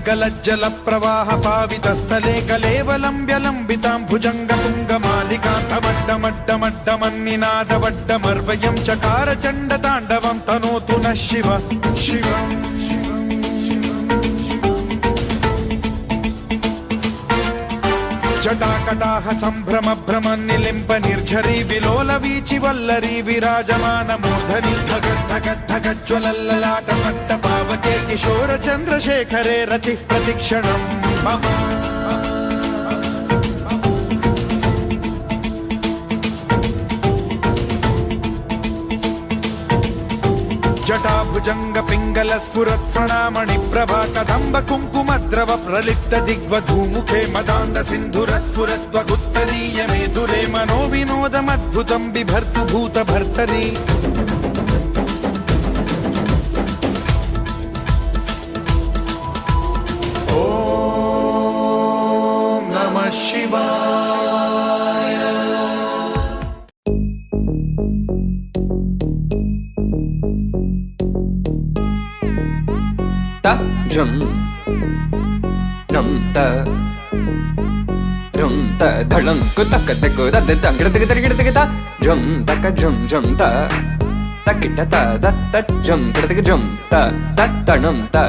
गलज्जल प्रवाह पावितस्थले कलेवलम्ब्यलम्बितां भुजङ्गतुङ्गमालिकान्तमड्डमड्डमड्डमन्निनादवड्डमर्वयं चकार चण्डताण्डवं तनोतु नः शिव शिव। जटाकटाह सम्भ्रम भ्रमन्निलिम्ब निर्झरी विलोल वीचि वल्लरी विराजमान मूर्धनि धगद्धगद्धगज्ज्वलल्ललाट पट्ट पावके किशोर चन्द्रशेखरे रतिः प्रतिक्षणं मम। जटाभुजंग पिंगल स्फुरत् प्रणामणि प्रभा कदम्ब कुङ्कुमद्रव प्रलिप्त दिग्वधूमुखे मदान्द सिन्धुर स्फुरद्वगुत्तरीय मेधुरे मनो विनोदमद्भुतं बिभर्तु भूत भर्तरि। ॐ नमः शिवाय। Jum Num ta Rum ta dhalam kutaka taku da da da jum taka jum ta takita ta da ta jum kritaka jum ta tanum ta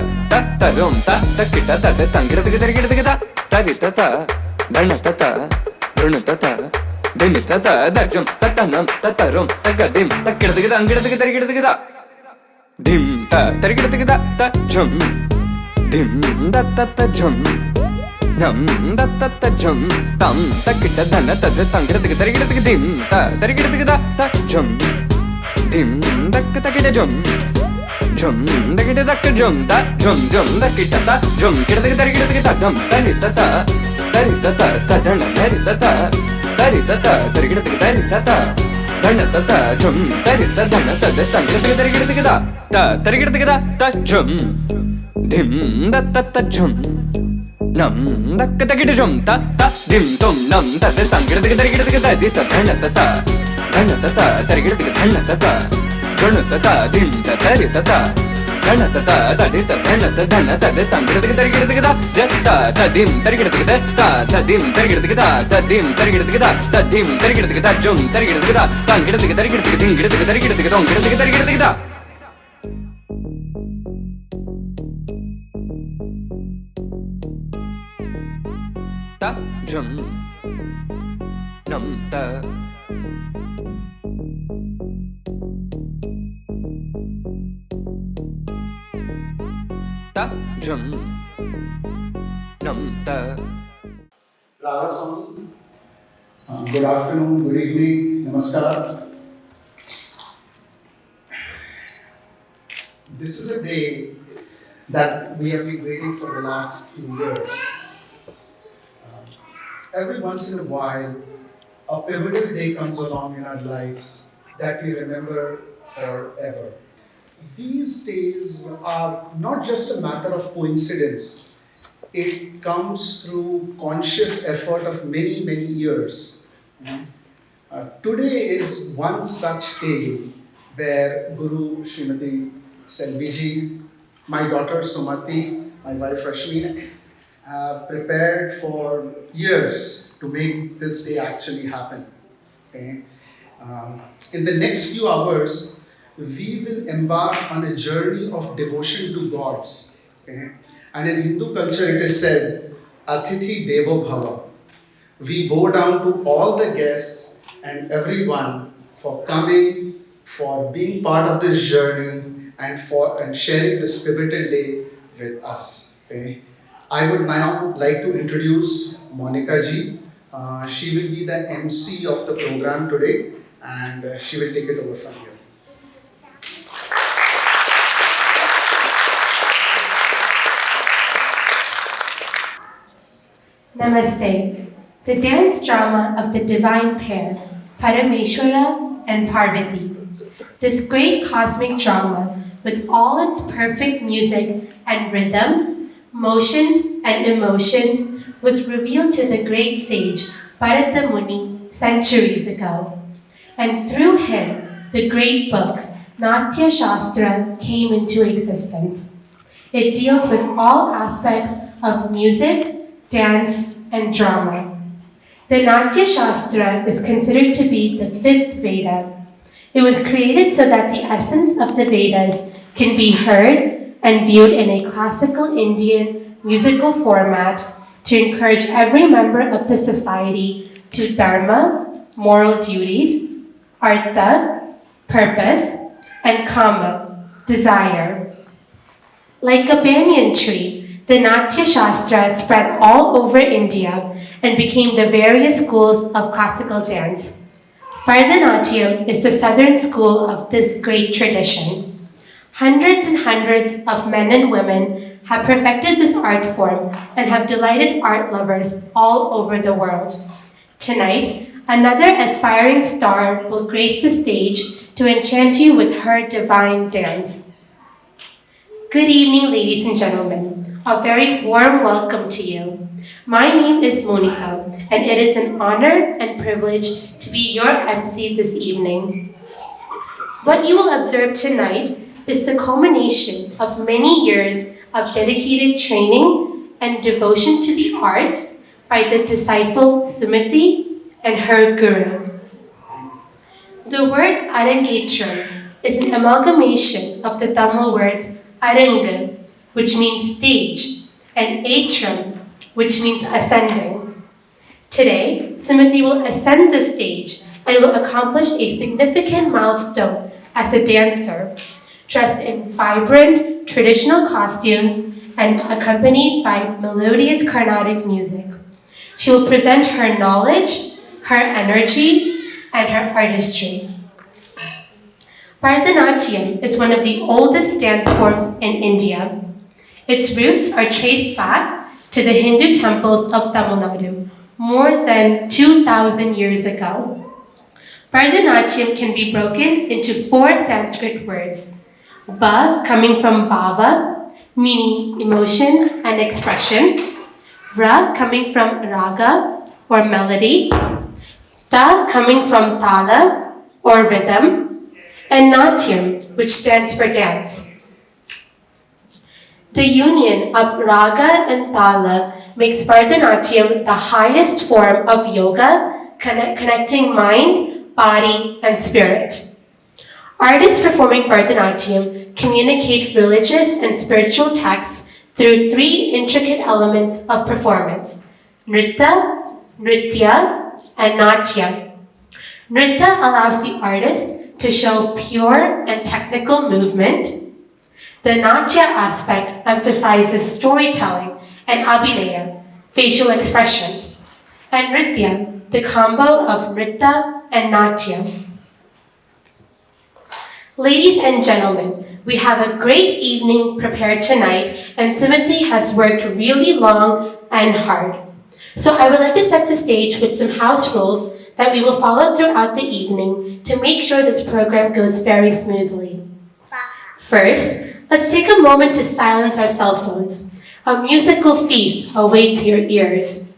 rum ta takita ta da tangira tarita ta dhanata ta runata ta dinita ta da jum tatanam tatarum tagadim takita dim ta tarigida ta jum dim da ta jum nam da ta jum tam takita dana ta tangira tarigida dim ta tarigida ta jum dim da takita jum jum da kita da jum da jum da kita ta jum kita tarigida dam tarita ta dana tarita ta tarigida ta Dhanata jum tarita dhanata tangira tarigida ta jum dim da ta jum nam da kita jum ta dim tum nam ta tangira tarigida dhanata tarigida dhanata dhanata dim ta tarita ta dhanata tarita dhanata tangira tarigida ta dim tarigida ta dim tarigida ta dim tarigida ta dim tarigida jum tarigida tangira tarigida dingira tarigida dongira tarigida ta jum nam ta jum nam ta. Radha Swami, good afternoon, good evening, namaskar. This is a day that we have been waiting for the last few years. Every once in a while, a pivotal day comes along in our lives that we remember forever. These days are not just a matter of coincidence. It comes through conscious effort of many, many years. Today is one such day where Guru Srimati Selviji, my daughter Sumati, my wife Rashmi, have prepared for years to make this day actually happen. Okay? In the next few hours, we will embark on a journey of devotion to gods. Okay? And in Hindu culture it is said, Atithi Devo Bhava. We bow down to all the guests and everyone for coming, for being part of this journey and sharing this pivotal day with us. Okay? I would now like to introduce Monica ji. She will be the MC of the program today and she will take it over from here. Namaste. The dance drama of the divine pair, Parameshwara and Parvati. This great cosmic drama, with all its perfect music and rhythm, motions and emotions, was revealed to the great sage Bharatanatyam centuries ago. And through him, the great book, Natya Shastra, came into existence. It deals with all aspects of music, dance, and drama. The Natya Shastra is considered to be the fifth Veda. It was created so that the essence of the Vedas can be heard and viewed in a classical Indian musical format to encourage every member of the society to dharma, moral duties, artha, purpose, and kama, desire. Like a banyan tree, the Natya Shastra spread all over India and became the various schools of classical dance. Bharatanatyam is the southern school of this great tradition. Hundreds and hundreds of men and women have perfected this art form and have delighted art lovers all over the world. Tonight, another aspiring star will grace the stage to enchant you with her divine dance. Good evening, ladies and gentlemen. A very warm welcome to you. My name is Monica, and it is an honor and privilege to be your MC this evening. What you will observe tonight is the culmination of many years of dedicated training and devotion to the arts by the disciple Sumati and her guru. The word Arangettam is an amalgamation of the Tamil words Aranga, which means stage, and Atram, which means ascending. Today, Sumati will ascend the stage and will accomplish a significant milestone as a dancer, dressed in vibrant traditional costumes and accompanied by melodious Carnatic music. She will present her knowledge, her energy, and her artistry. Bharatanatyam is one of the oldest dance forms in India. Its roots are traced back to the Hindu temples of Tamil Nadu more than 2,000 years ago. Bharatanatyam can be broken into 4 Sanskrit words. Ba coming from bhava, meaning emotion and expression. Ra coming from raga or melody. Ta coming from tala or rhythm. And natyam, which stands for dance. The union of raga and tala makes Bharatanatyam the highest form of yoga, connecting mind, body, and spirit. Artists performing Bharatanatyam communicate religious and spiritual texts through 3 intricate elements of performance: nritta, nritya, and natya. Nritta allows the artist to show pure and technical movement. The natya aspect emphasizes storytelling and abhinaya, facial expressions. And nritya, the combo of nritta and natya. Ladies and gentlemen, we have a great evening prepared tonight, and Sumati has worked really long and hard. So I would like to set the stage with some house rules that we will follow throughout the evening to make sure this program goes very smoothly. First, let's take a moment to silence our cell phones. A musical feast awaits your ears.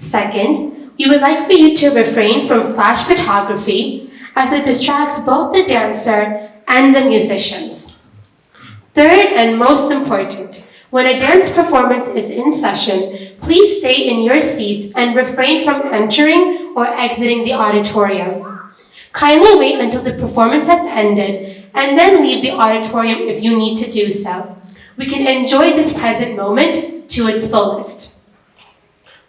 Second, we would like for you to refrain from flash photography as it distracts both the dancer and the musicians. Third, and most important, when a dance performance is in session, please stay in your seats and refrain from entering or exiting the auditorium. Kindly wait until the performance has ended and then leave the auditorium if you need to do so. We can enjoy this present moment to its fullest.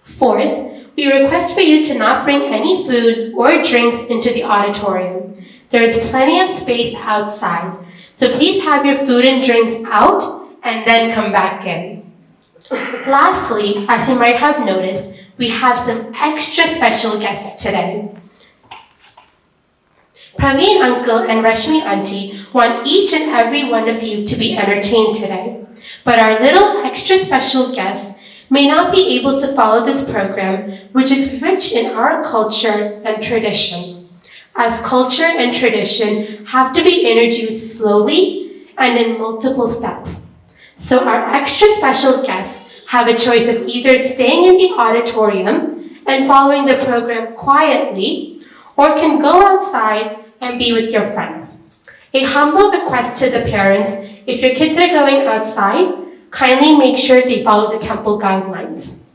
Fourth, we request for you to not bring any food or drinks into the auditorium. There is plenty of space outside, so please have your food and drinks out and then come back in. Lastly, as you might have noticed, we have some extra special guests today. Praveen Uncle and Rashmi Auntie want each and every one of you to be entertained today. But our little extra special guests may not be able to follow this program, which is rich in our culture and tradition. As culture and tradition have to be introduced slowly and in multiple steps. So our extra special guests have a choice of either staying in the auditorium and following the program quietly, or can go outside and be with your friends. A humble request to the parents: if your kids are going outside, kindly make sure they follow the temple guidelines.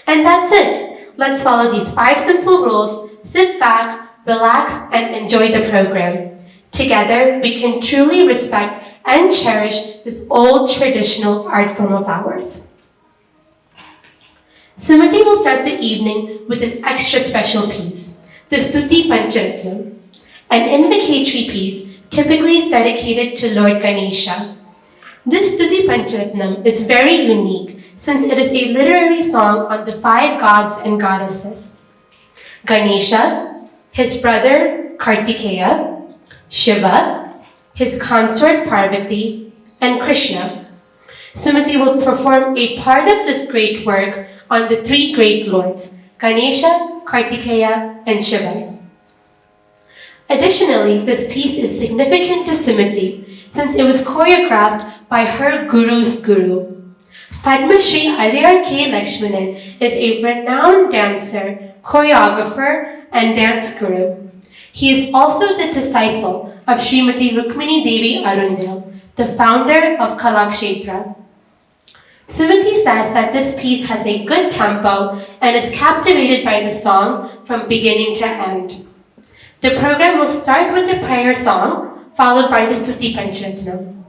And that's it. Let's follow these 5 simple rules, sit back, relax, and enjoy the program. Together, we can truly respect and cherish this old traditional art form of ours. Sumati will start the evening with an extra special piece, the Stuti Pancharatham, an invocatory piece typically dedicated to Lord Ganesha. This Stuti Pancharatham is very unique since it is a literary song on the 5 gods and goddesses: Ganesha, his brother Kartikeya, Shiva, his consort Parvati, and Krishna. Sumati will perform a part of this great work on the 3 great lords, Ganesha, Kartikeya, and Shiva. Additionally, this piece is significant to Sumati since it was choreographed by her guru's guru. Padma Shri Ariyar K. Lakshmanan is a renowned dancer, choreographer, and dance guru. He is also the disciple of Srimati Rukmini Devi Arundel, the founder of Kalakshetra. Sumati says that this piece has a good tempo and is captivated by the song from beginning to end. The program will start with a prayer song, followed by the Stuti Pancharatham.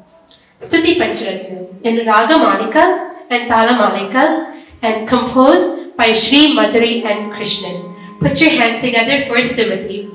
Stuti Pancharatham in Raga Malika and Tala Malika and composed by Sri Madhuri and Krishnan. Put your hands together for Sumati.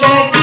Thank you.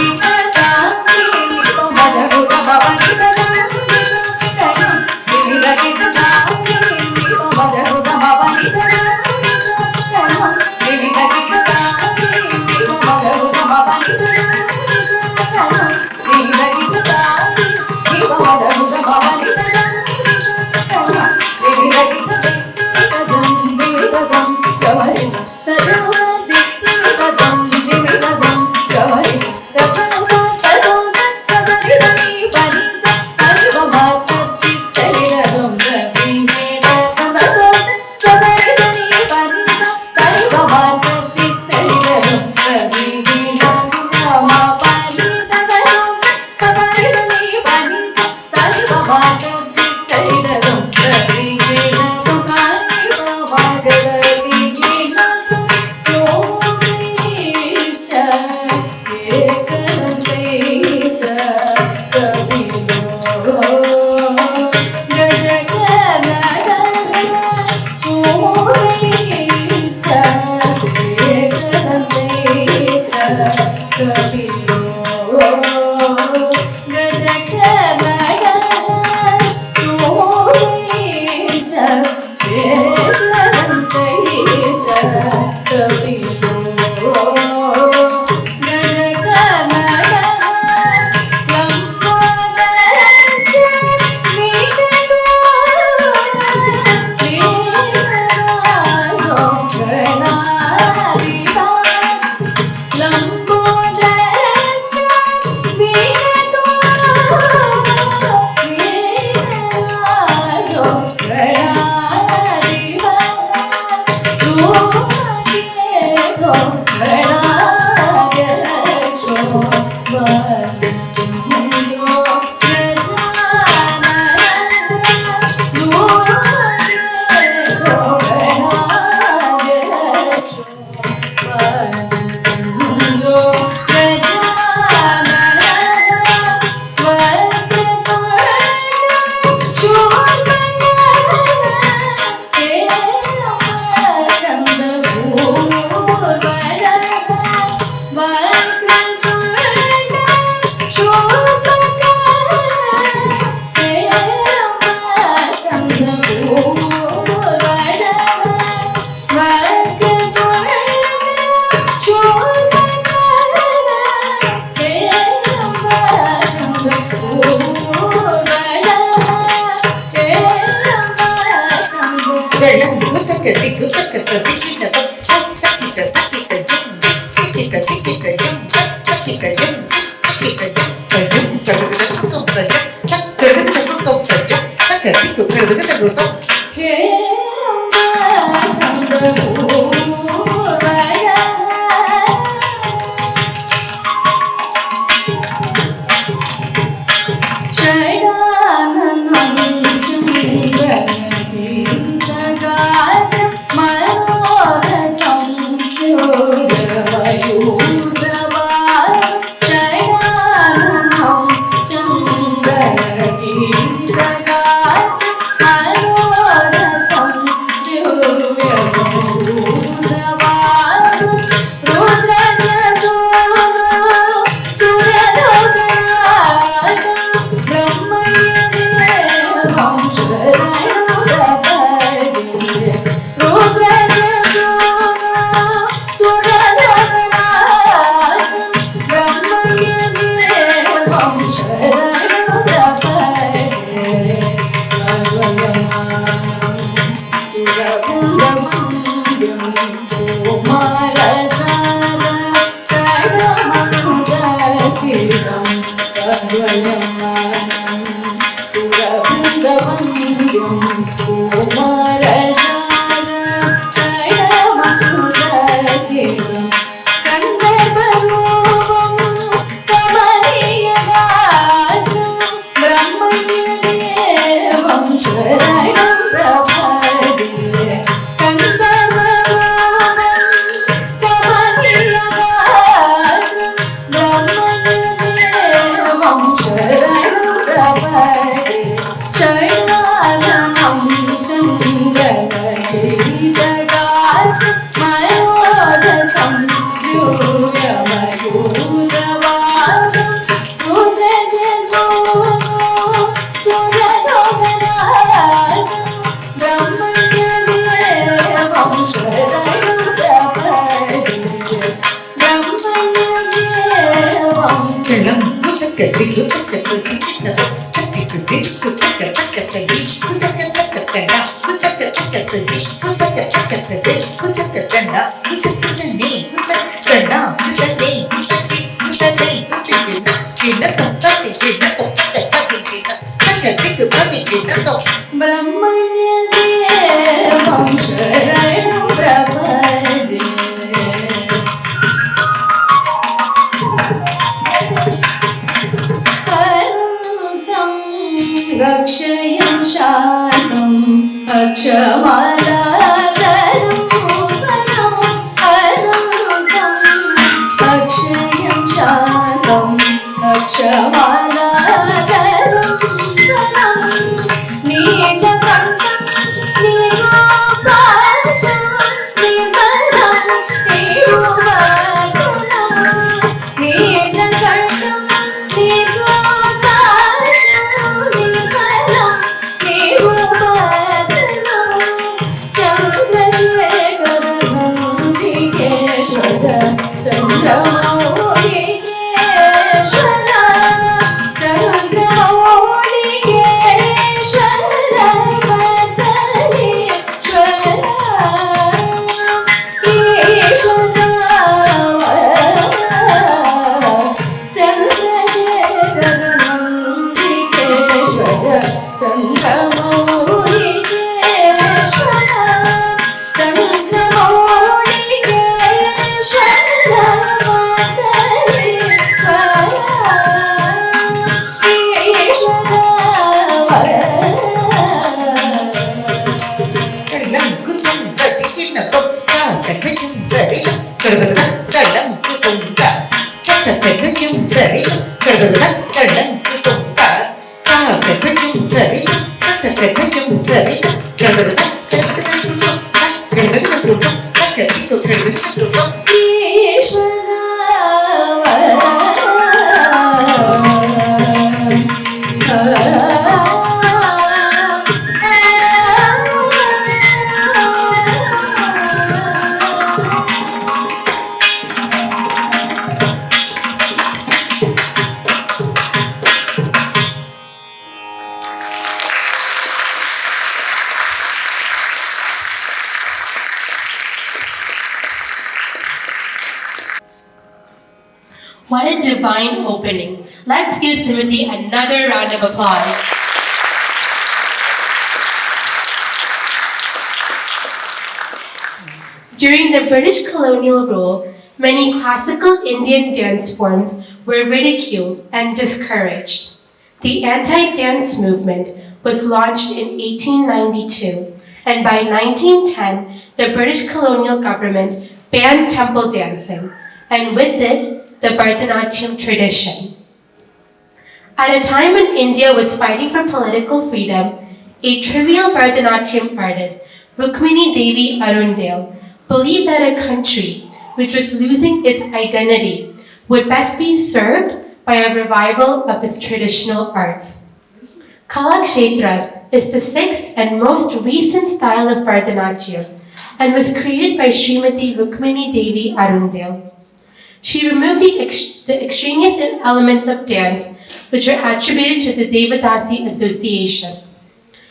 What a divine opening. Let's give Sumati another round of applause. During the British colonial rule, many classical Indian dance forms were ridiculed and discouraged. The anti-dance movement was launched in 1892, and by 1910, the British colonial government banned temple dancing, and with it, the Bharatanatyam tradition. At a time when India was fighting for political freedom, a trivial Bharatanatyam artist, Rukmini Devi Arundale, believed that a country which was losing its identity would best be served by a revival of its traditional arts. Kalakshetra is the sixth and most recent style of Bharatanatyam and was created by Srimati Rukmini Devi Arundale. She removed the extraneous elements of dance which were attributed to the Devadasi Association.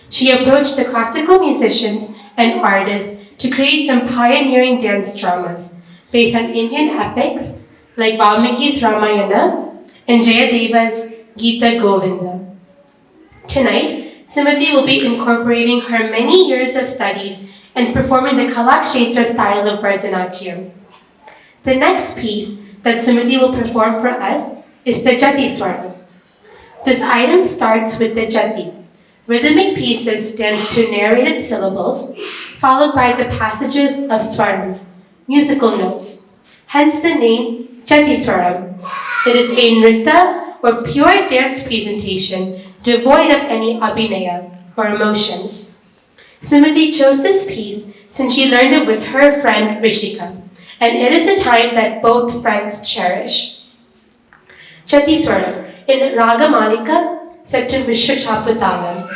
She approached the classical musicians and artists to create some pioneering dance dramas based on Indian epics like Valmiki's Ramayana and Jayadeva's Gita Govinda. Tonight, Sumati will be incorporating her many years of studies and performing the Kalakshetra style of Bharatanatyam. The next piece that Sumati will perform for us is the Jati Swaram. This item starts with the Jati. Rhythmic pieces dance to narrated syllables, followed by the passages of swarams, musical notes. Hence the name Jati Swaram. It is a nritta or pure dance presentation devoid of any abhinaya or emotions. Sumati chose this piece since she learned it with her friend Rishika, and it is a time that both friends cherish. Jati Swaram in Raga Malika set to Vishwa Chaputalam.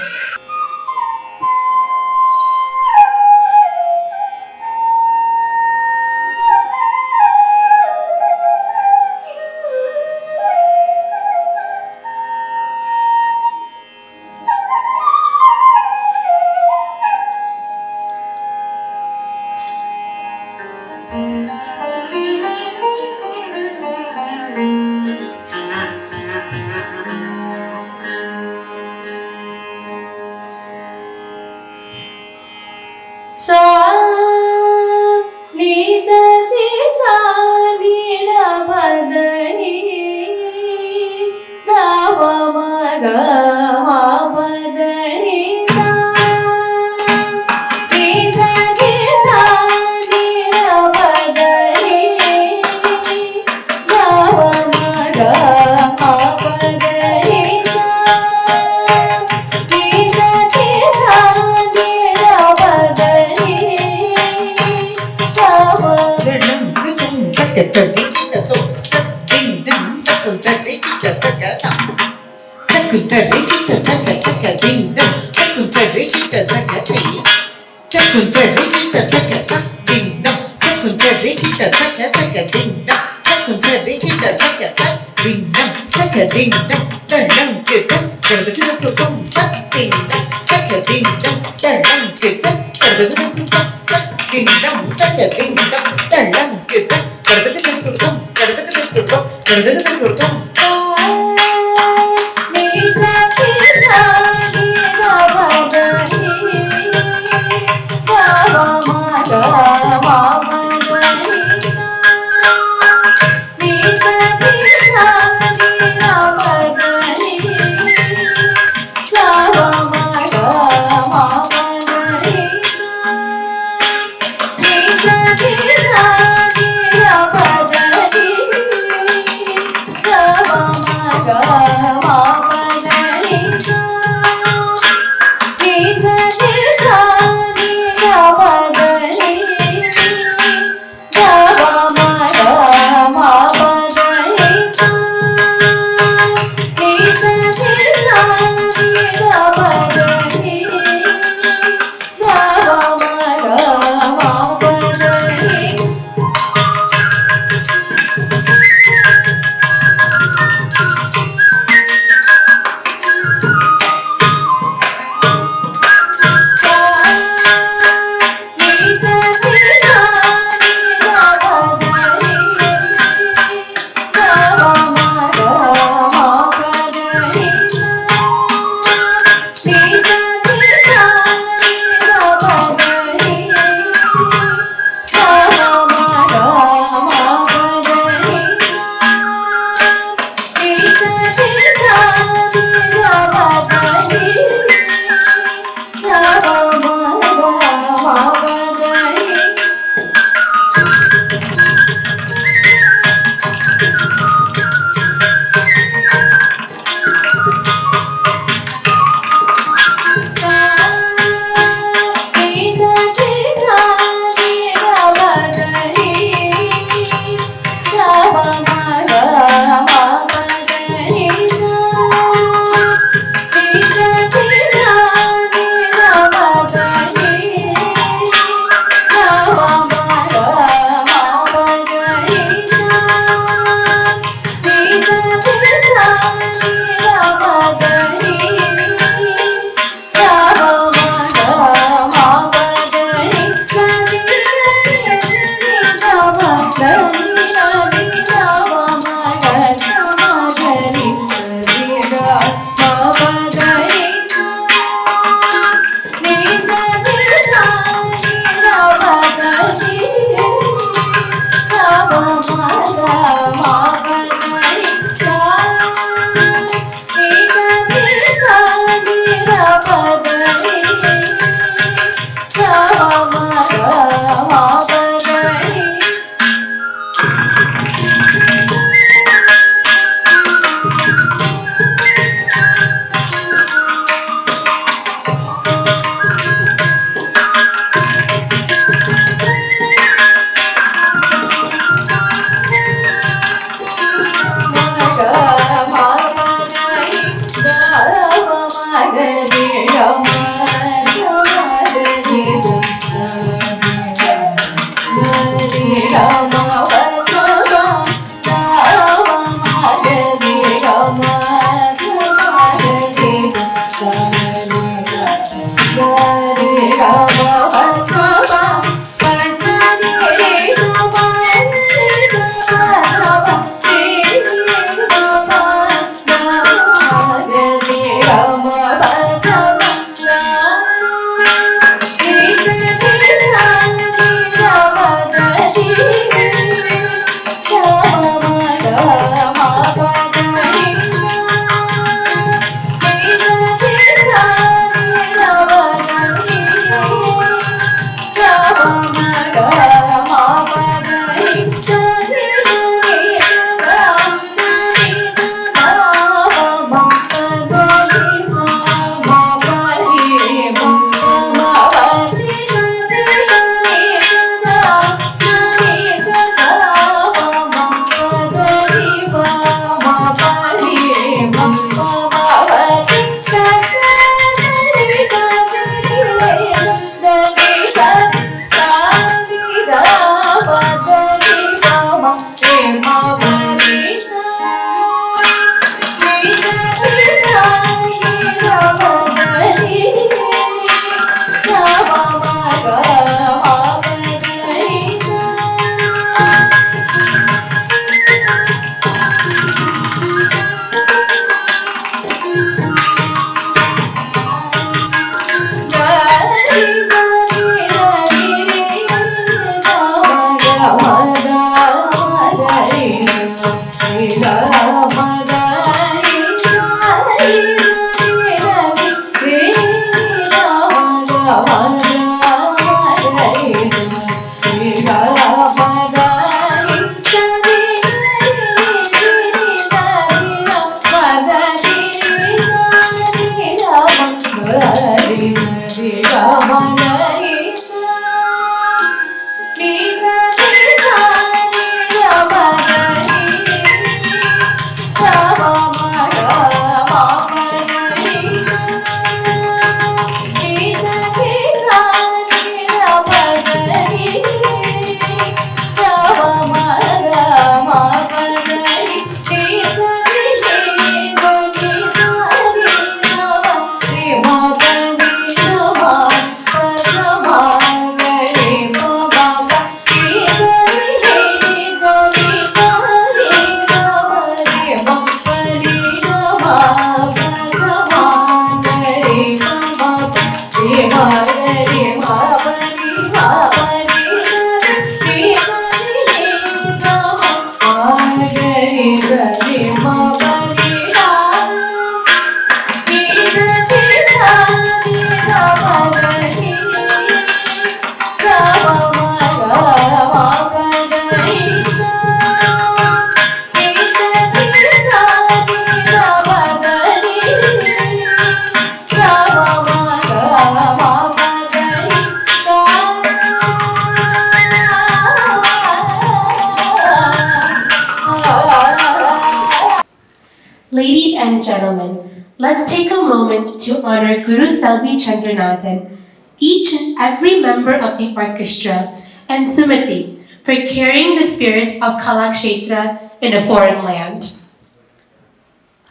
and gentlemen, let's take a moment to honor Guru Selvi Chandranathan, each and every member of the orchestra, and Sumati for carrying the spirit of Kalakshetra in a foreign land.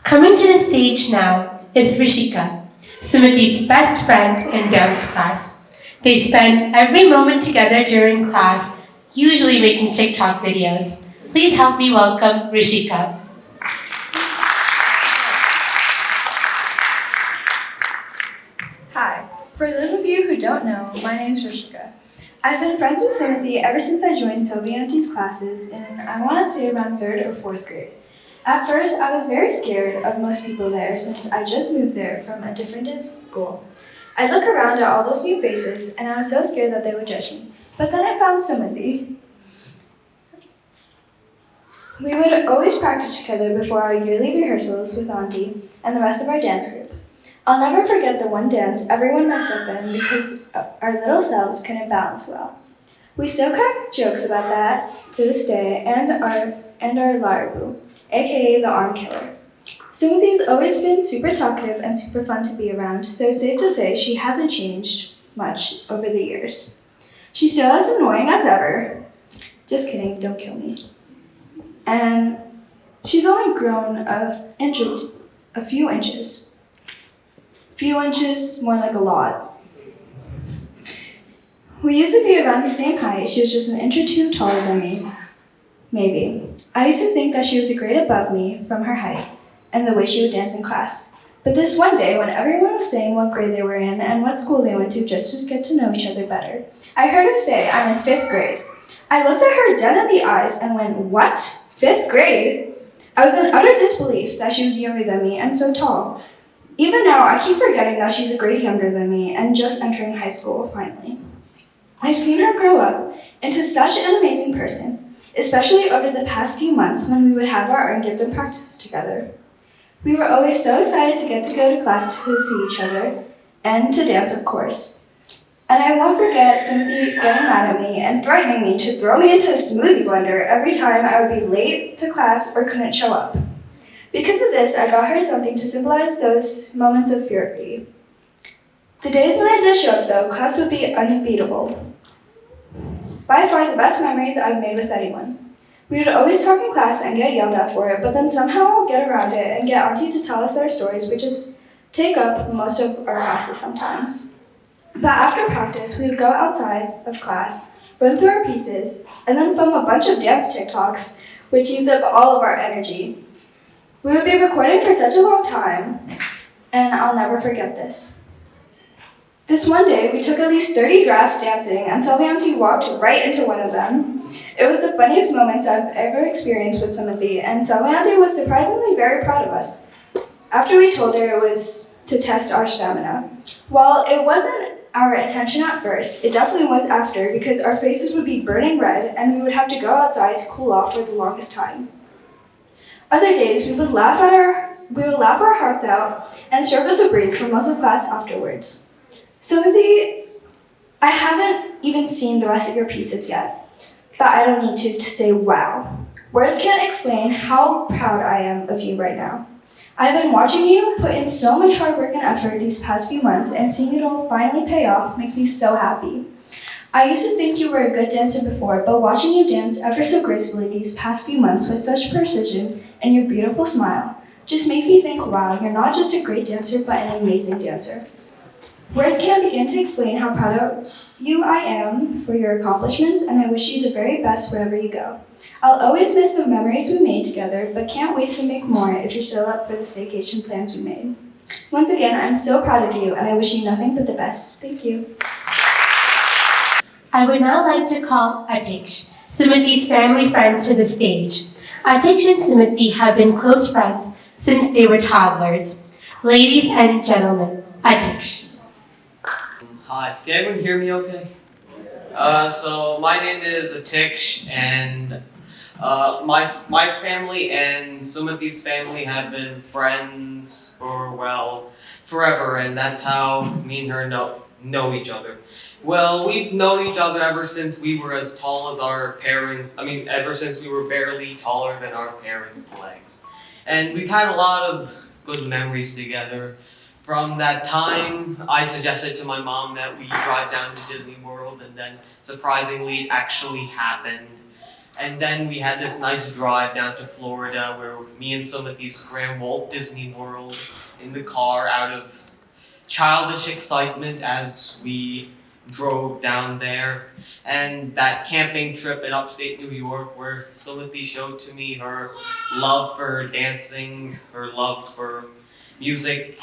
Coming to the stage now is Rishika, Sumati's best friend in dance class. They spend every moment together during class, usually making TikTok videos. Please help me welcome Rishika. Hi. For those of you who don't know, my name is Rishika. I've been friends with Sumati ever since I joined Sylvie Auntie's classes in, I want to say, around 3rd or 4th grade. At first, I was very scared of most people there since I just moved there from a different school. I'd look around at all those new faces, and I was so scared that they would judge me. But then I found Sumati. We would always practice together before our yearly rehearsals with Auntie and the rest of our dance group. I'll never forget the one dance everyone messed up in because our little selves couldn't balance well. We still crack jokes about that to this day, and our liar boo, aka the arm killer. Sumati's always been super talkative and super fun to be around, so it's safe to say she hasn't changed much over the years. She's still as annoying as ever. Just kidding, don't kill me. And she's only grown a few inches. Few inches, more like a lot. We used to be around the same height. She was just an inch or two taller than me. Maybe. I used to think that she was a grade above me from her height and the way she would dance in class. But this one day, when everyone was saying what grade they were in and what school they went to just to get to know each other better, I heard her say, "I'm in 5th grade." I looked at her dead in the eyes and went, "What? 5th grade?" I was in utter disbelief that she was younger than me and so tall. Even now, I keep forgetting that she's a grade younger than me and just entering high school, finally. I've seen her grow up into such an amazing person, especially over the past few months when we would have our Arangettam practice together. We were always so excited to go to class to see each other, and to dance, of course. And I won't forget Sumati getting mad at me and threatening me to throw me into a smoothie blender every time I would be late to class or couldn't show up. Because of this, I got her something to symbolize those moments of fury. The days when I did show up, though, class would be unbeatable. By far the best memories I've made with anyone. We would always talk in class and get yelled at for it, but then somehow get around it and get Auntie to tell us our stories, which just take up most of our classes sometimes. But after practice, we would go outside of class, run through our pieces, and then film a bunch of dance TikToks, which used up all of our energy. We would be recording for such a long time, and I'll never forget this. This one day, we took at least 30 drafts dancing, and Sylvie Auntie walked right into one of them. It was the funniest moments I've ever experienced with Sumati, and Sylvie Auntie was surprisingly very proud of us. After we told her it was to test our stamina. While it wasn't our intention at first, it definitely was after, because our faces would be burning red, and we would have to go outside to cool off for the longest time. Other days, we would laugh our hearts out and struggle to breathe for most of class afterwards. Sumati, I haven't even seen the rest of your pieces yet, but I don't need to say wow. Words can't explain how proud I am of you right now. I've been watching you put in so much hard work and effort these past few months, and seeing it all finally pay off makes me so happy. I used to think you were a good dancer before, but watching you dance ever so gracefully these past few months with such precision and your beautiful smile just makes me think, wow, you're not just a great dancer, but an amazing dancer. Words can't begin to explain how proud of you I am for your accomplishments, and I wish you the very best wherever you go. I'll always miss the memories we made together, but can't wait to make more if you're still up for the staycation plans we made. Once again, I'm so proud of you, and I wish you nothing but the best. Thank you. I would now like to call Atish, Sumati's family friend, to the stage. Atish and Sumati have been close friends since they were toddlers. Ladies and gentlemen, Atish. Hi, can everyone hear me okay? So my name is Atish, and my family and Sumati's family have been friends for, well, forever, and that's how me and her know each other. Well, we've known each other ever since we were as tall as our parents. Ever since we were barely taller than our parents' legs. And we've had a lot of good memories together. From that time, I suggested to my mom that we drive down to Disney World, and then surprisingly, it actually happened. And then we had this nice drive down to Florida where me and Sumati swam Walt Disney World in the car out of childish excitement as we drove down there. And that camping trip in upstate New York where Sumati showed to me her love for dancing, her love for music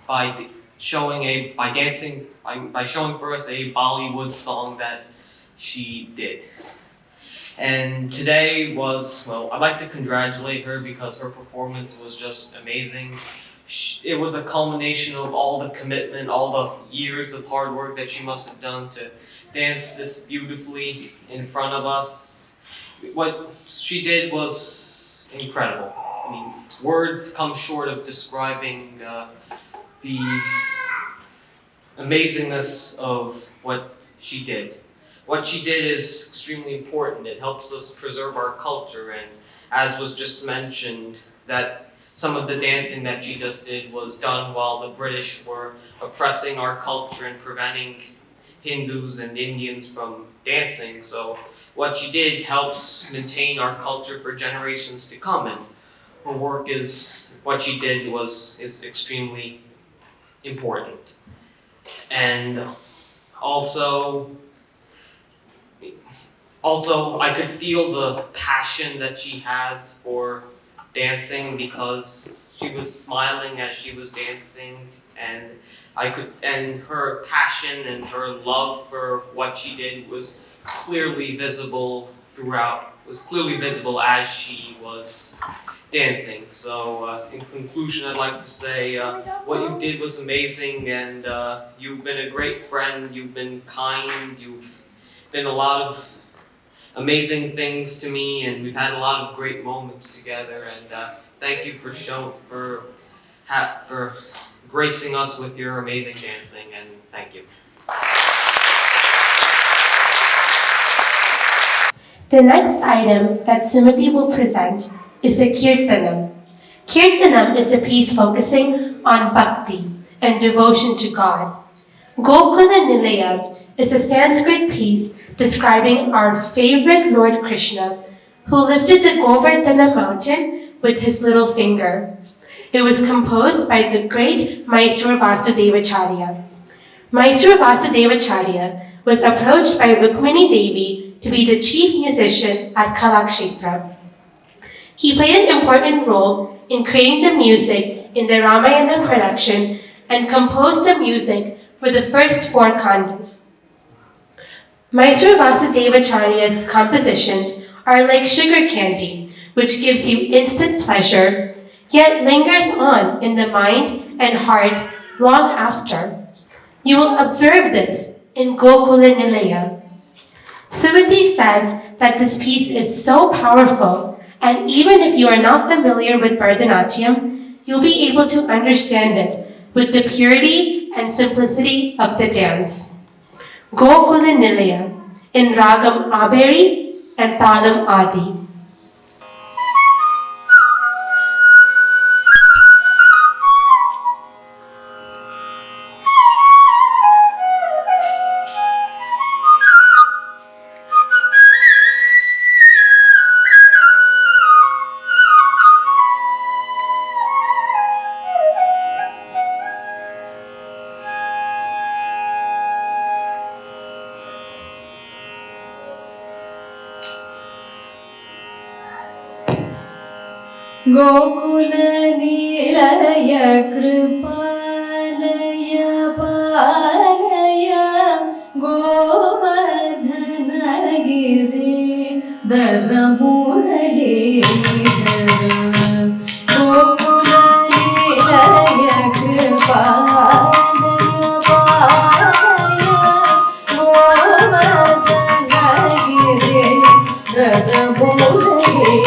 by showing for us a Bollywood song that she did. And today was, well, I'd like to congratulate her because her performance was just amazing. It was a culmination of all the commitment, all the years of hard work that she must have done to dance this beautifully in front of us. What she did was incredible. I mean, words come short of describing the amazingness of what she did. What she did is extremely important. It helps us preserve our culture, and as was just mentioned, that some of the dancing that she just did was done while the British were oppressing our culture and preventing Hindus and Indians from dancing. So what she did helps maintain our culture for generations to come, and her work what she did is extremely important. And also I could feel the passion that she has for dancing because she was smiling as she was dancing, and her passion and her love for what she did was clearly visible as she was dancing. So in conclusion, I'd like to say what you did was amazing, and you've been a great friend, you've been kind, you've been a lot of amazing things to me, and we've had a lot of great moments together, and thank you for gracing us with your amazing dancing, and thank you. The next item that Sumati will present is the Kirtanam. Kirtanam is a piece focusing on bhakti and devotion to God. Gokula Nilaya is a Sanskrit piece describing our favorite Lord Krishna, who lifted the Govardhana mountain with his little finger. It was composed by the great Mysore Vasudevacharya. Mysore Vasudevacharya was approached by Rukmini Devi to be the chief musician at Kalakshetra. He played an important role in creating the music in the Ramayana production and composed the music for the first 4 kandas. Mysore Vasudevacharya's compositions are like sugar candy, which gives you instant pleasure, yet lingers on in the mind and heart long after. You will observe this in Gokula Nilaya. Sumati says that this piece is so powerful, and even if you are not familiar with Bharatanatyam, you'll be able to understand it with the purity and simplicity of the dance. Gokula Nilaya in Ragam Aberi and Talam Adi. Gokula Nilaya Kripalaya Palaya Govardhana Giri Dharamurali Gokula Nilaya Kripalaya Palaya Govardhana Giri Dharamurali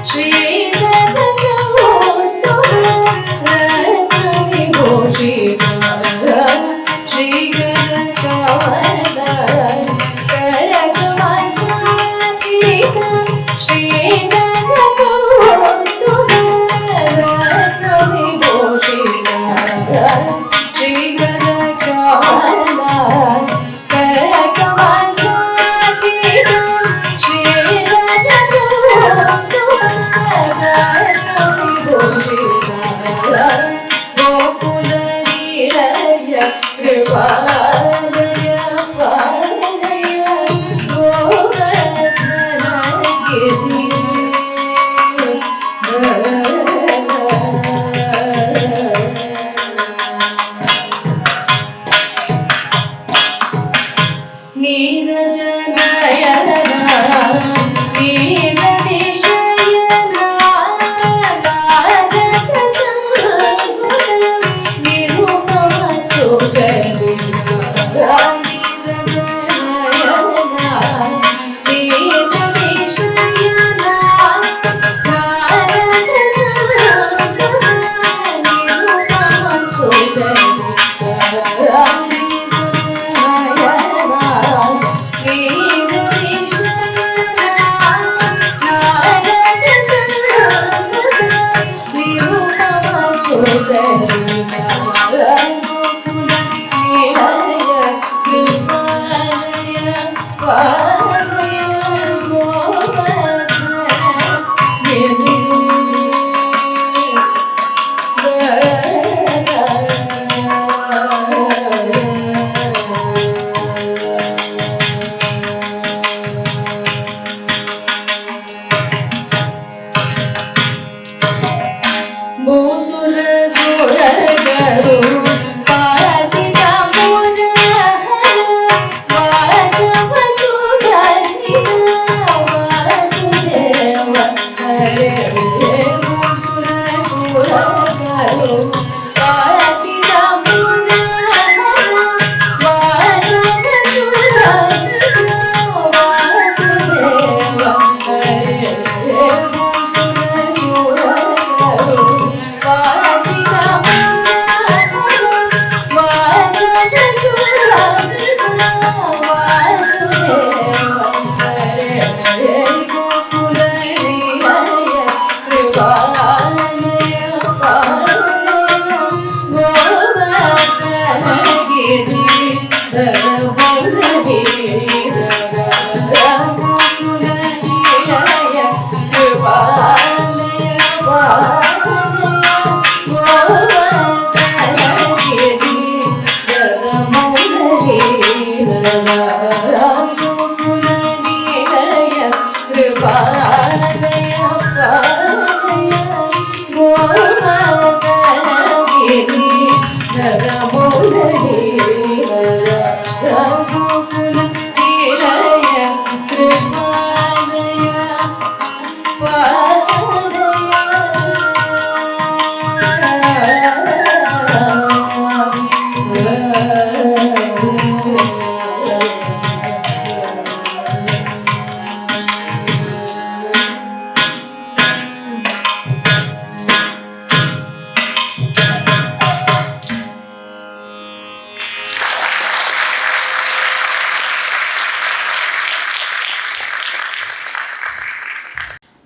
Shrikar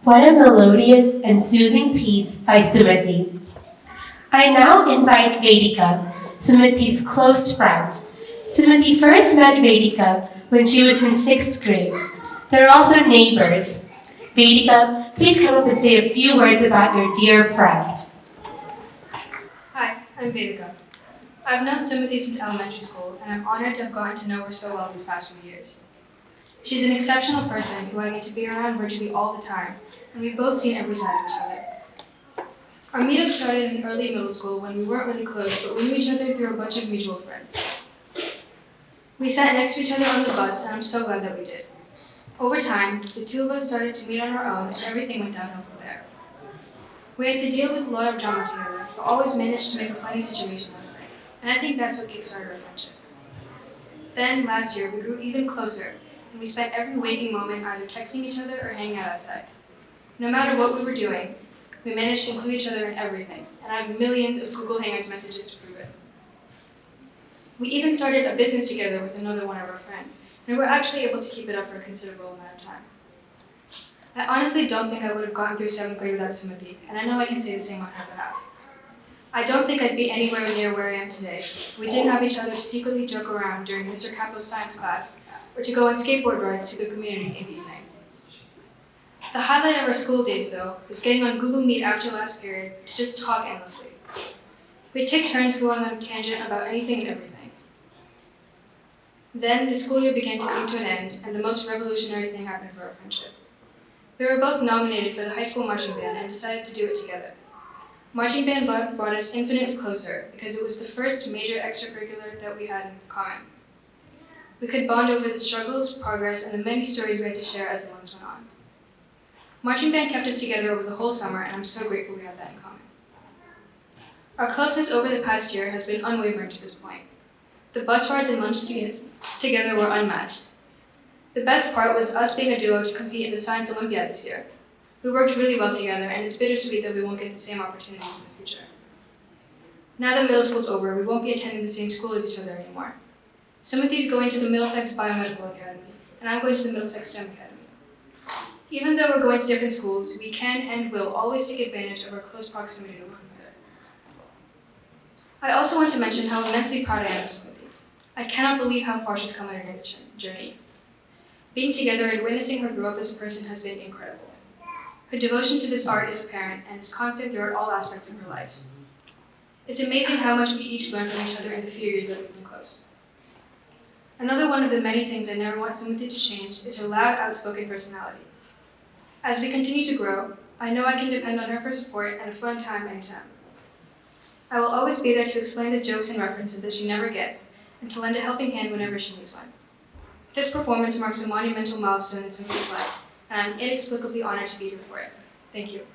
What a melodious and soothing piece by Sumati. I now invite Vedika, Sumati's close friend. Sumati first met Vedika when she was in 6th grade. They're also neighbors. Vedika, please come up and say a few words about your dear friend. Hi, I'm Vedika. I've known Sumati since elementary school, and I'm honored to have gotten to know her so well these past few years. She's an exceptional person who I get to be around virtually all the time, and we've both seen every side of each other. Our meetup started in early middle school when we weren't really close, but we knew each other through a bunch of mutual friends. We sat next to each other on the bus, and I'm so glad that we did. Over time, the two of us started to meet on our own, and everything went downhill from there. We had to deal with a lot of drama together, but always managed to make a funny situation out of it, and I think that's what kickstarted our friendship. Then, last year, we grew even closer, and we spent every waking moment either texting each other or hanging out outside. No matter what we were doing, we managed to include each other in everything, and I have millions of Google Hangouts messages to prove it. We even started a business together with another one of our friends, and we were actually able to keep it up for a considerable amount of time. I honestly don't think I would have gotten through 7th grade without Sumati, and I know I can say the same on her behalf. I don't think I'd be anywhere near where I am today if we didn't have each other to secretly joke around during Mr. Capo's science class, or to go on skateboard rides to the community in the evening. The highlight of our school days, though, was getting on Google Meet after last period to just talk endlessly. We'd take turns to go on a tangent about anything and everything. Then the school year began to come to an end, and the most revolutionary thing happened for our friendship. We were both nominated for the high school marching band and decided to do it together. Marching band brought us infinitely closer because it was the first major extracurricular that we had in common. We could bond over the struggles, progress, and the many stories we had to share as the months went on. Marching band kept us together over the whole summer, and I'm so grateful we had that in common. Our closeness over the past year has been unwavering to this point. The bus rides and lunches together were unmatched. The best part was us being a duo to compete in the Science Olympiad this year. We worked really well together, and it's bittersweet that we won't get the same opportunities in the future. Now that middle school's over, we won't be attending the same school as each other anymore. Sumati's going to the Middlesex Biomedical Academy, and I'm going to the Middlesex STEM Academy. Even though we're going to different schools, we can and will always take advantage of our close proximity to one another. I also want to mention how immensely proud I am of Sumati. I cannot believe how far she's come on her dance journey. Being together and witnessing her grow up as a person has been incredible. Her devotion to this art is apparent and is constant throughout all aspects of her life. It's amazing how much we each learn from each other in the few years that we've been close. Another one of the many things I never want Sumati to change is her loud, outspoken personality. As we continue to grow, I know I can depend on her for support and a fun time anytime. I will always be there to explain the jokes and references that she never gets, and to lend a helping hand whenever she needs one. This performance marks a monumental milestone in Sumati's life, and I'm inexplicably honored to be here for it. Thank you.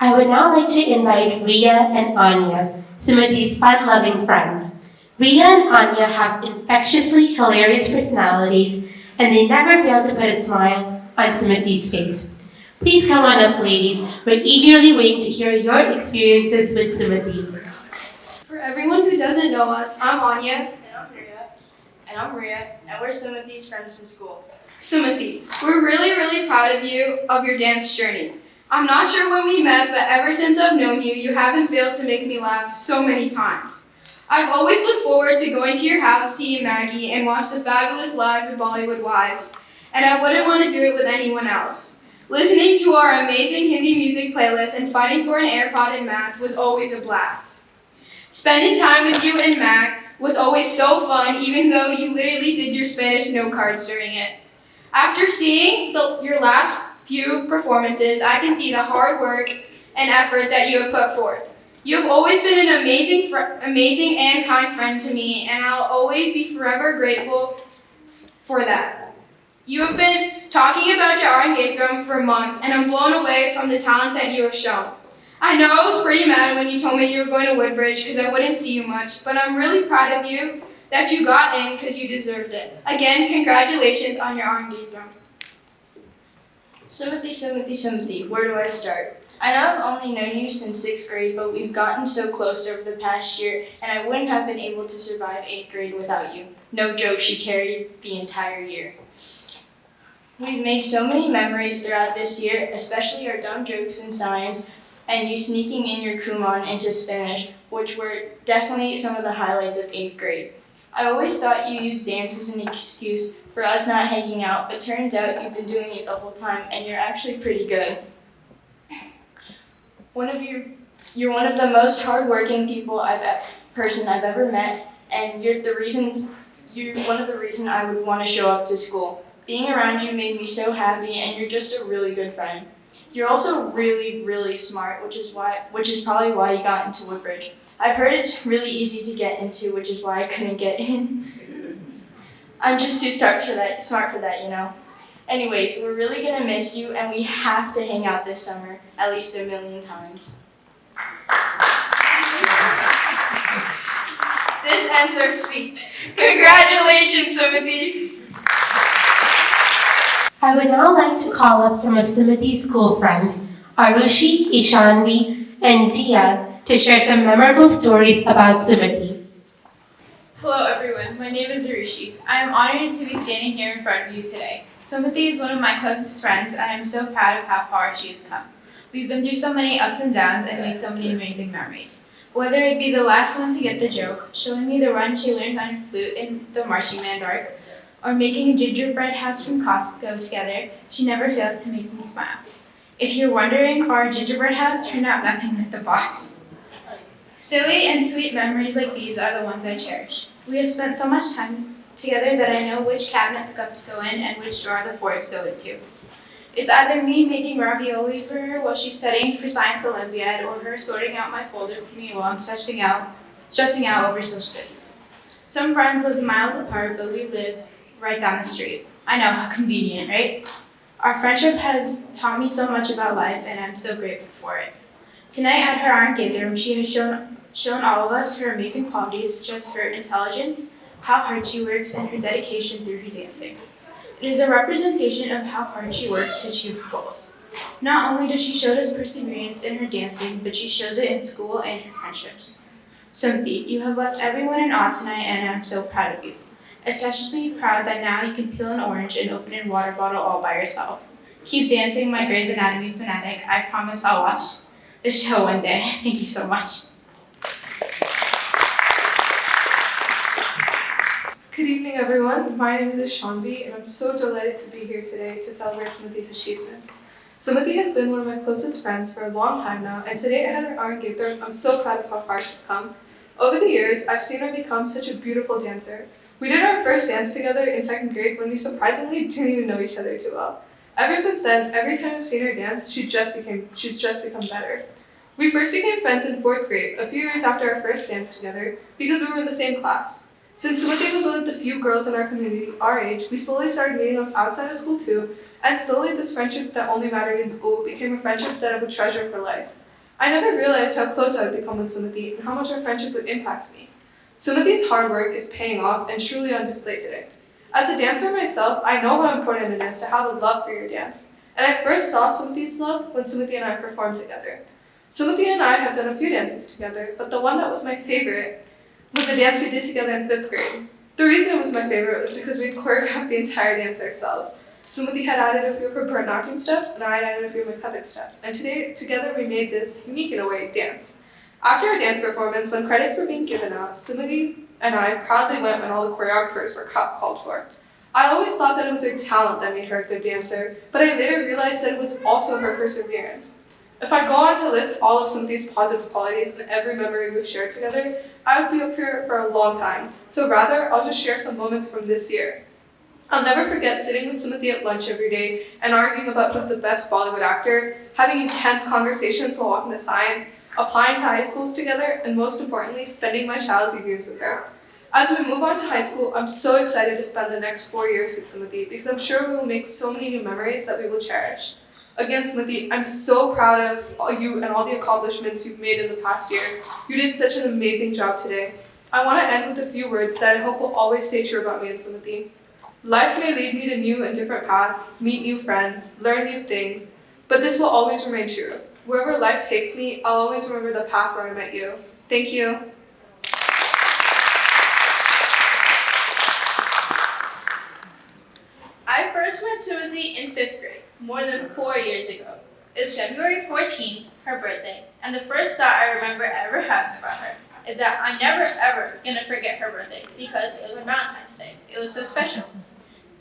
I would now like to invite Ria and Anya, Sumati's fun-loving friends. Ria and Anya have infectiously hilarious personalities, and they never fail to put a smile on Sumati's face. Please come on up, ladies. We're eagerly waiting to hear your experiences with Sumati. For everyone who doesn't know us, I'm Anya. And I'm Ria, and we're Sumati's friends from school. Sumati, we're really proud of you, of your dance journey. I'm not sure when we met, but ever since I've known you, you haven't failed to make me laugh so many times. I've always looked forward to going to your house to eat Maggie and watch the fabulous lives of Bollywood wives, and I wouldn't want to do it with anyone else. Listening to our amazing Hindi music playlist and fighting for an AirPod in math was always a blast. Spending time with you and Mac was always so fun, even though you literally did your Spanish note cards during it. After seeing your last few performances, I can see the hard work and effort that you have put forth. You have always been an amazing and kind friend to me, and I'll always be forever grateful for that. You have been talking about your Arangettam for months, and I'm blown away from the talent that you have shown. I know I was pretty mad when you told me you were going to Woodbridge because I wouldn't see you much, but I'm really proud of you that you got in because you deserved it. Again, congratulations on your Arangettam. Sumati, where do I start? I know I've only known you since 6th grade, but we've gotten so close over the past year, and I wouldn't have been able to survive 8th grade without you. No joke, she carried the entire year. We've made so many memories throughout this year, especially our dumb jokes in science, and you sneaking in your Kumon into Spanish, which were definitely some of the highlights of 8th grade. I always thought you used dance as an excuse for us not hanging out, but turns out you've been doing it the whole time, and you're actually pretty good. You're one of the most hardworking person I've ever met, and you're one of the reasons I would want to show up to school. Being around you made me so happy, and you're just a really good friend. You're also really smart, which is probably why you got into Woodbridge. I've heard it's really easy to get into, which is why I couldn't get in. I'm just too smart for that, you know. Anyways, we're really gonna miss you, and we have to hang out this summer, at least 1,000,000 times. This ends our speech. Congratulations, Sumati! I would now like to call up some of Sumati's school friends, Arushi, Ishanvi, and Dia, to share some memorable stories about Sumati. Hello everyone, my name is Arushi. I am honored to be standing here in front of you today. Sumati is one of my closest friends, and I'm so proud of how far she has come. We've been through so many ups and downs and made so many amazing memories. Whether it be the last one to get the joke, showing me the run she learned on her flute in the Marching Band arc, or making a gingerbread house from Costco together, she never fails to make me smile. If you're wondering, our gingerbread house turned out nothing like the box. Silly and sweet memories like these are the ones I cherish. We have spent so much time together that I know which cabinet the cups go in and which drawer the forks go into. It's either me making ravioli for her while she's studying for Science Olympiad, or her sorting out my folder for me while I'm stressing out over social studies. Some friends live miles apart, but we live right down the street. I know, how convenient, right? Our friendship has taught me so much about life, and I'm so grateful for it. Tonight at her Arangettam, she has shown all of us her amazing qualities, such as her intelligence, how hard she works, and her dedication through her dancing. It is a representation of how hard she works to achieve her goals. Not only does she show us perseverance in her dancing, but she shows it in school and her friendships. Sumati, you have left everyone in awe tonight, and I'm so proud of you. Especially proud that now you can peel an orange and open a water bottle all by yourself. Keep dancing, my Grey's Anatomy fanatic. I promise I'll watch. the show one day. Thank you so much. Good evening, everyone. My name is Shanvi, and I'm so delighted to be here today to celebrate Sumati's achievements. Sumati has been one of my closest friends for a long time now, and today at her Arangettam, I'm so proud of how far she's come. Over the years, I've seen her become such a beautiful dancer. We did our first dance together in 2nd grade when we surprisingly didn't even know each other too well. Ever since then, every time I've seen her dance, she's just become better. We first became friends in 4th grade, a few years after our first dance together, because we were in the same class. Since Sumati was one of the few girls in our community our age, we slowly started meeting up outside of school too, and slowly this friendship that only mattered in school became a friendship that I would treasure for life. I never realized how close I would become with Sumati and how much our friendship would impact me. Sumati's hard work is paying off and truly on display today. As a dancer myself, I know how important it is to have a love for your dance, and I first saw Sumati's love when Sumati and I performed together. Sumati and I have done a few dances together, but the one that was my favorite was a dance we did together in 5th grade. The reason it was my favorite was because we choreographed the entire dance ourselves. Sumati had added a few of her Bharatanatyam steps, and I had added a few of my Kathak steps, and together we made this unique in a way dance. After our dance performance, when credits were being given out, Sumati and I proudly went when all the choreographers were called for. I always thought that it was her talent that made her a good dancer, but I later realized that it was also her perseverance. If I go on to list all of Sumati's positive qualities and every memory we've shared together, I would be up here for a long time. So rather, I'll just share some moments from this year. I'll never forget sitting with Sumati at lunch every day and arguing about who's the best Bollywood actor, having intense conversations while walking to science, applying to high schools together, and most importantly, spending my childhood years with her. As we move on to high school, I'm so excited to spend the next 4 years with Sumati because I'm sure we will make so many new memories that we will cherish. Again, Sumati, I'm so proud of you and all the accomplishments you've made in the past year. You did such an amazing job today. I want to end with a few words that I hope will always stay true about me and Sumati. Life may lead me to new and different paths, meet new friends, learn new things, but this will always remain true. Wherever life takes me, I'll always remember the path where I met you. Thank you. I first met Sumati in 5th grade, more than 4 years ago. It was February 14th, her birthday, and the first thought I remember ever having about her is that I'm never ever gonna forget her birthday because it was on Valentine's Day. It was so special.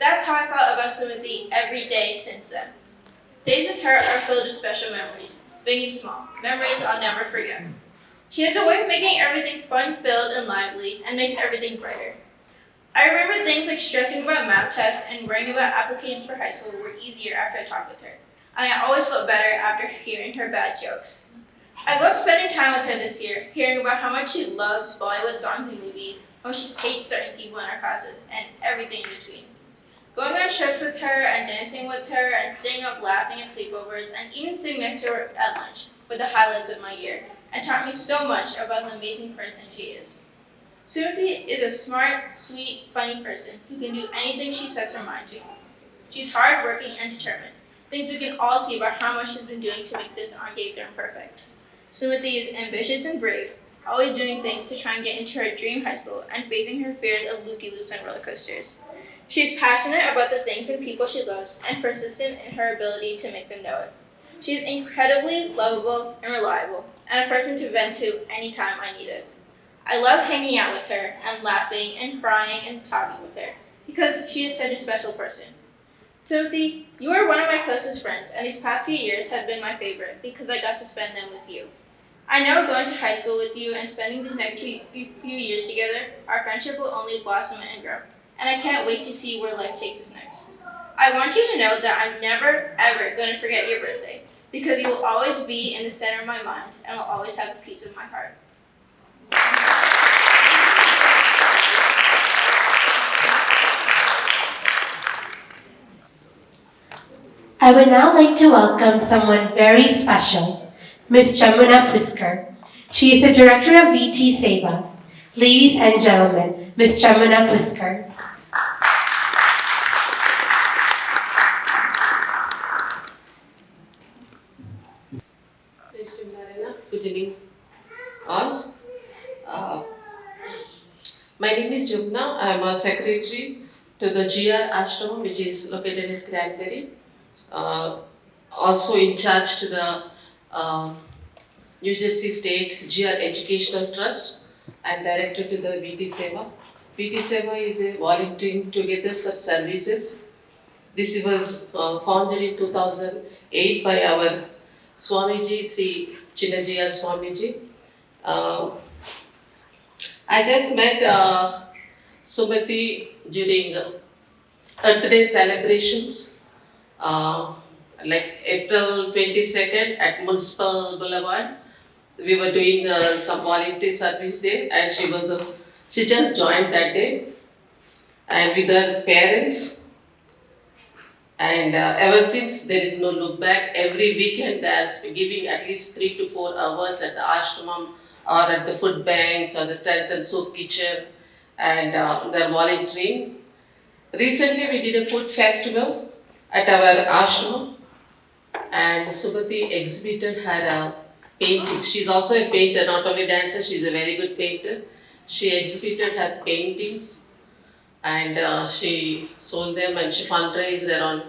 That's how I thought about Sumati every day since then. Days with her are filled with special memories, big and small, memories I'll never forget. She has a way of making everything fun-filled and lively and makes everything brighter. I remember things like stressing about math tests and worrying about applications for high school were easier after I talked with her, and I always felt better after hearing her bad jokes. I loved spending time with her this year, hearing about how much she loves Bollywood songs and movies, how she hates certain people in our classes, and everything in between. Going on trips with her and dancing with her and staying up laughing at sleepovers and even sitting next to her at lunch were the highlights of my year and taught me so much about the amazing person she is. Sumati is a smart, sweet, funny person who can do anything she sets her mind to. She's hardworking and determined, things we can all see about how much she's been doing to make this Arangettam perfect. Sumati is ambitious and brave, always doing things to try and get into her dream high school and facing her fears of loop-de-loops and roller coasters. She's passionate about the things and people she loves and persistent in her ability to make them know it. She is incredibly lovable and reliable, and a person to vent to anytime I need it. I love hanging out with her and laughing and crying and talking with her because she is such a special person. Timothy, you are one of my closest friends, and these past few years have been my favorite because I got to spend them with you. I know going to high school with you and spending these next few years together, our friendship will only blossom and grow, and I can't wait to see where life takes us next. I want you to know that I'm never, ever going to forget your birthday because you will always be in the center of my mind and will always have a piece of my heart. I would now like to welcome someone very special, Ms. Jamuna Puskar. She is the Director of VT Seva. Ladies and gentlemen, Ms. Jamuna Puskar. Good evening, all. My name is Jumna. I am a secretary to the GR Ashram, which is located at Cranberry. Also in charge to the New Jersey State GR Educational Trust and director to the VT Seva. VT Seva is a volunteering together for services. This was founded in 2008 by our Swamiji, Sri Chinnajiyar Swamiji. I just met Sumati during Earth Day celebrations, like April 22nd at Municipal Boulevard. We were doing some volunteer service there, and she just joined that day, and with her parents. And ever since, there is no look back. Every weekend, they are giving at least 3 to 4 hours at the ashramam or at the food banks or the tent and soup kitchen, and they're volunteering. Recently, we did a food festival at our ashram, and Sumati exhibited her painting. She's also a painter, not only dancer, she's a very good painter. She exhibited her paintings, and she sold them, and she fundraised around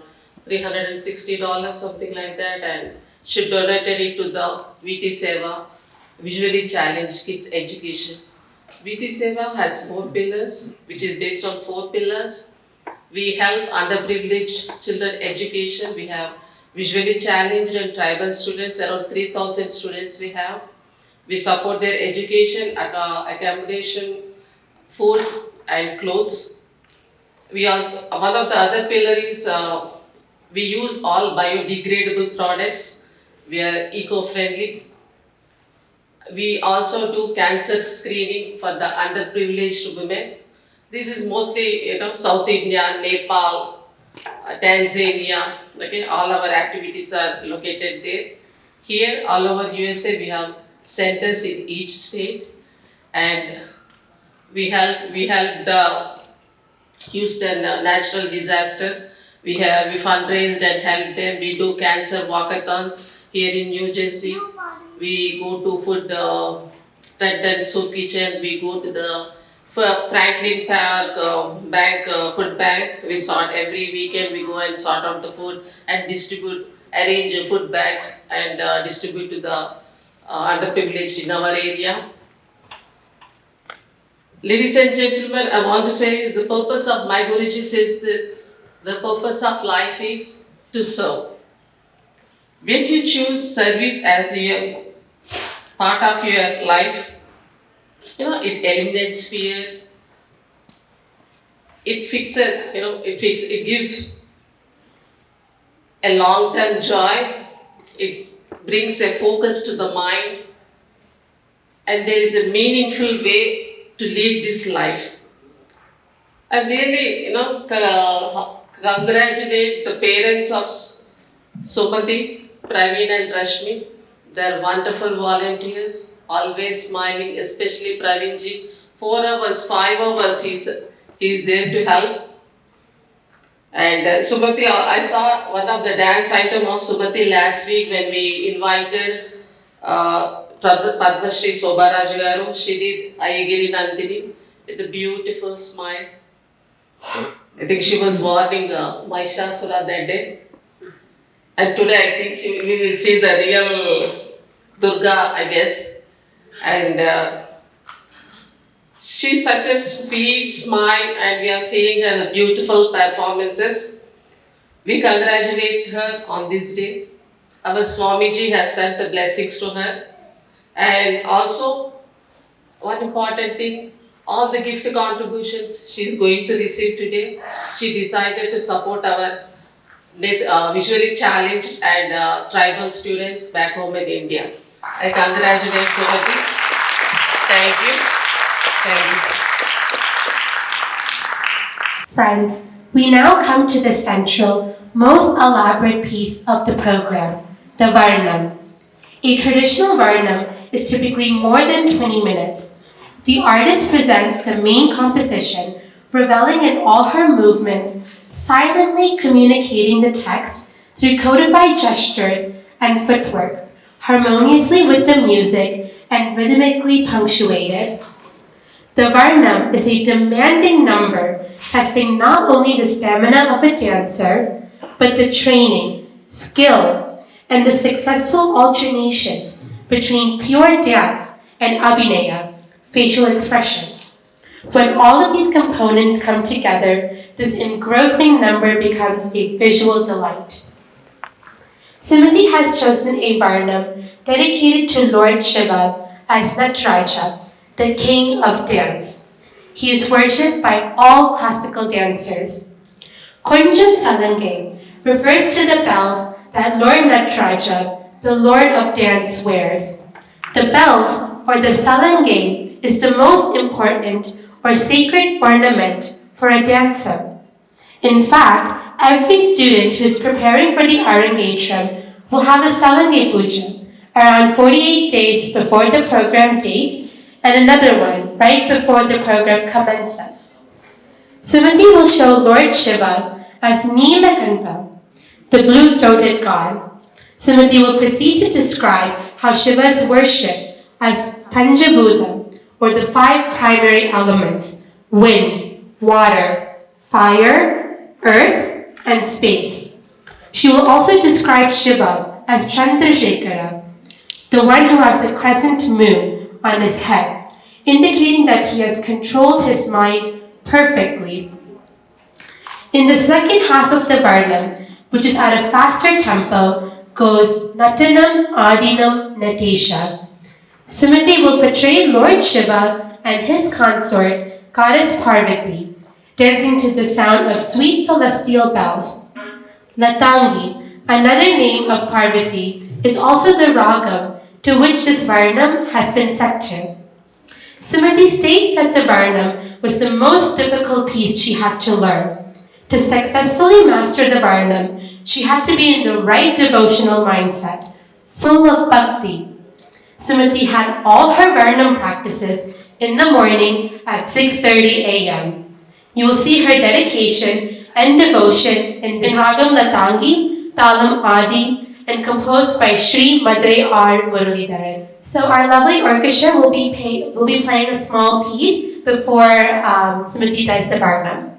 $360, something like that, and she donated it to the VT Seva, Visually Challenged Kids Education. VT Seva has 4 pillars, which is based on 4 pillars. We help underprivileged children education. We have visually challenged and tribal students, around 3,000 students we have. We support their education, accommodation, food and clothes. We also, one of the other pillar is we use all biodegradable products. We are eco-friendly. We also do cancer screening for the underprivileged women. This is mostly, South India, Nepal, Tanzania. Okay, all our activities are located there. Here, all over USA, we have centers in each state, and we help the Houston natural disaster. We fundraised and helped them. We do cancer walkathons here in New Jersey. We go to food tent and soup kitchen. We go to the Franklin Park food bank. We sort every weekend. We go and sort out the food and arrange food bags and distribute to the underprivileged in our area. Ladies and gentlemen, I want to say is the purpose of my Guruji says the purpose of life is to serve. When you choose service as your part of your life, it eliminates fear. It fixes, it gives a long-term joy. It brings a focus to the mind, and there is a meaningful way to live this life. I really, congratulate the parents of Sumati, Praveen and Rashmi. They are wonderful volunteers, always smiling, especially Praveenji. 4 hours, 5 hours, he's there to help. And Sumati, I saw one of the dance item of Sumati last week when we invited Padma Shri Sobaraju Garu. She did Ayagiri Nandini with a beautiful smile. I think she was warning Mahishasura that day. And today I think we will see the real Durga, I guess. And she's such a sweet smile, and we are seeing her beautiful performances. We congratulate her on this day. Our Swamiji has sent the blessings to her. And also, one important thing, all the gift contributions she's going to receive today, she decided to support our visually challenged and tribal students back home in India. I congratulate Sumati. Thank you. Thank you. Friends, we now come to the central, most elaborate piece of the program, the Varnam. A traditional Varnam is typically more than 20 minutes. The artist presents the main composition, reveling in all her movements, silently communicating the text through codified gestures and footwork, harmoniously with the music and rhythmically punctuated. The Varnam is a demanding number, testing not only the stamina of a dancer, but the training, skill, and the successful alternations between pure dance and abhinaya, facial expressions. When all of these components come together, this engrossing number becomes a visual delight. Sumati has chosen a varnam dedicated to Lord Shiva as Nataraja, the king of dance. He is worshipped by all classical dancers. Konjam Salange refers to the bells that Lord Nataraja, the Lord of Dance, wears. The bells, or the salange, is the most important or sacred ornament for a dancer. In fact, every student who is preparing for the Arangettam will have a salange puja around 48 days before the program date and another one right before the program commences. Sumati will show Lord Shiva as Neelakanta, the blue-throated god. Sumati will proceed to describe how Shiva is worshipped as Panjabhuta, or the five primary elements: wind, water, fire, earth, and space. She will also describe Shiva as Chandrasekhara, the one who has the crescent moon on his head, indicating that he has controlled his mind perfectly. In the second half of the Varnam, which is at a faster tempo, goes Natanam Adinam Natesha. Sumati will portray Lord Shiva and his consort, Goddess Parvati, dancing to the sound of sweet celestial bells. Latangi, another name of Parvati, is also the ragam to which this Varnam has been set to. Sumati states that the Varnam was the most difficult piece she had to learn. To successfully master the Varnam, she had to be in the right devotional mindset, full of bhakti. Sumati had all her Varnam practices in the morning at 6:30 a.m. You will see her dedication and devotion in Vinhagam Latangi, Talam Adi, and composed by Sri Madre R. Muralidharan. So our lovely orchestra will be playing a small piece before Sumati does the Varnam.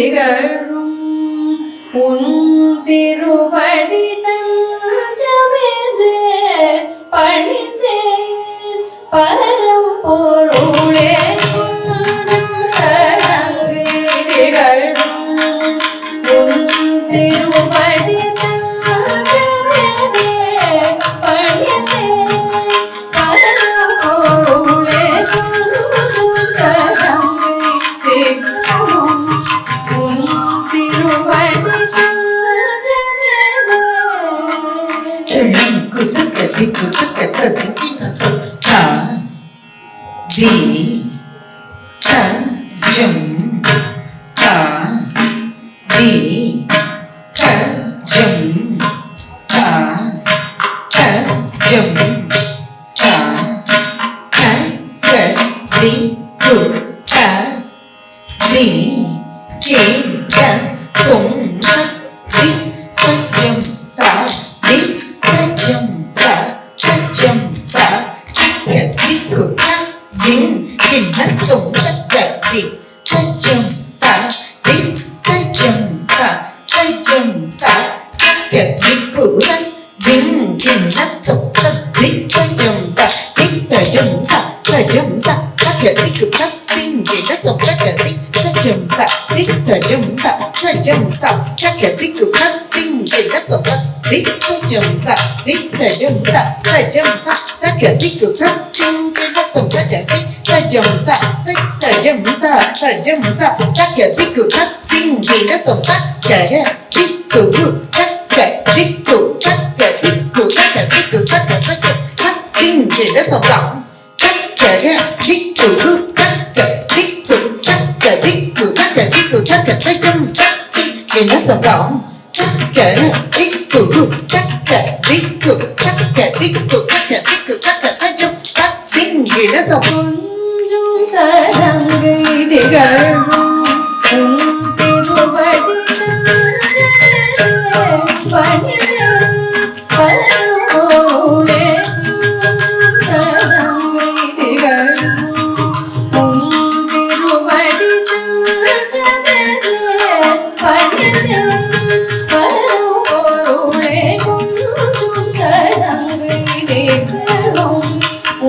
திகழும் உன் திருவடி தஞ்சமென்றே பணிந்தேன் பரம்பொருளே குன்றும் சரணங்கு திகழும் உன் திருவடி தஞ்சமென்றே பணிந்தேன் பரம்பொருளே குன்றும் சரணங்கு திகழும் உன் திருவடி குன்றும் சரணங்கு திகழும்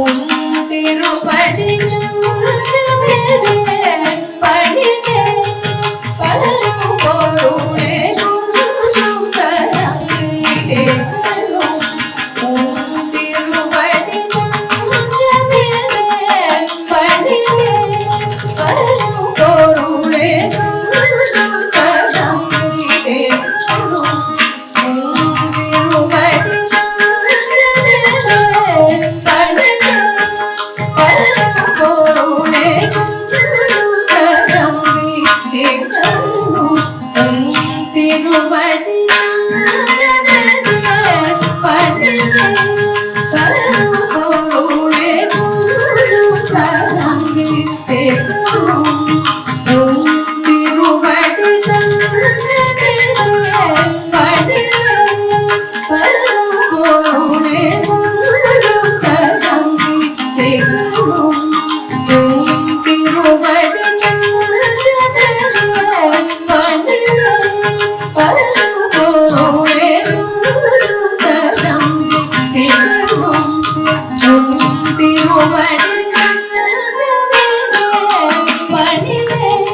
உன் திருவடி தஞ்சமென்றே பணிந்தேன் பரம்பொருளே குன்றும் சரணங்கு திகழும் உன் திருவடி தஞ்சமென்றே பணிந்தேன் பரம்பொருளே குன்றும் சரணங்கு திகழும் உன் திருவடி தஞ்சமென்றே பணிந்தேன் பரம்பொருளே குன்றும் சரணங்கு திகழும் உன் திருவடி தஞ்சமென்றே பணிந்தேன்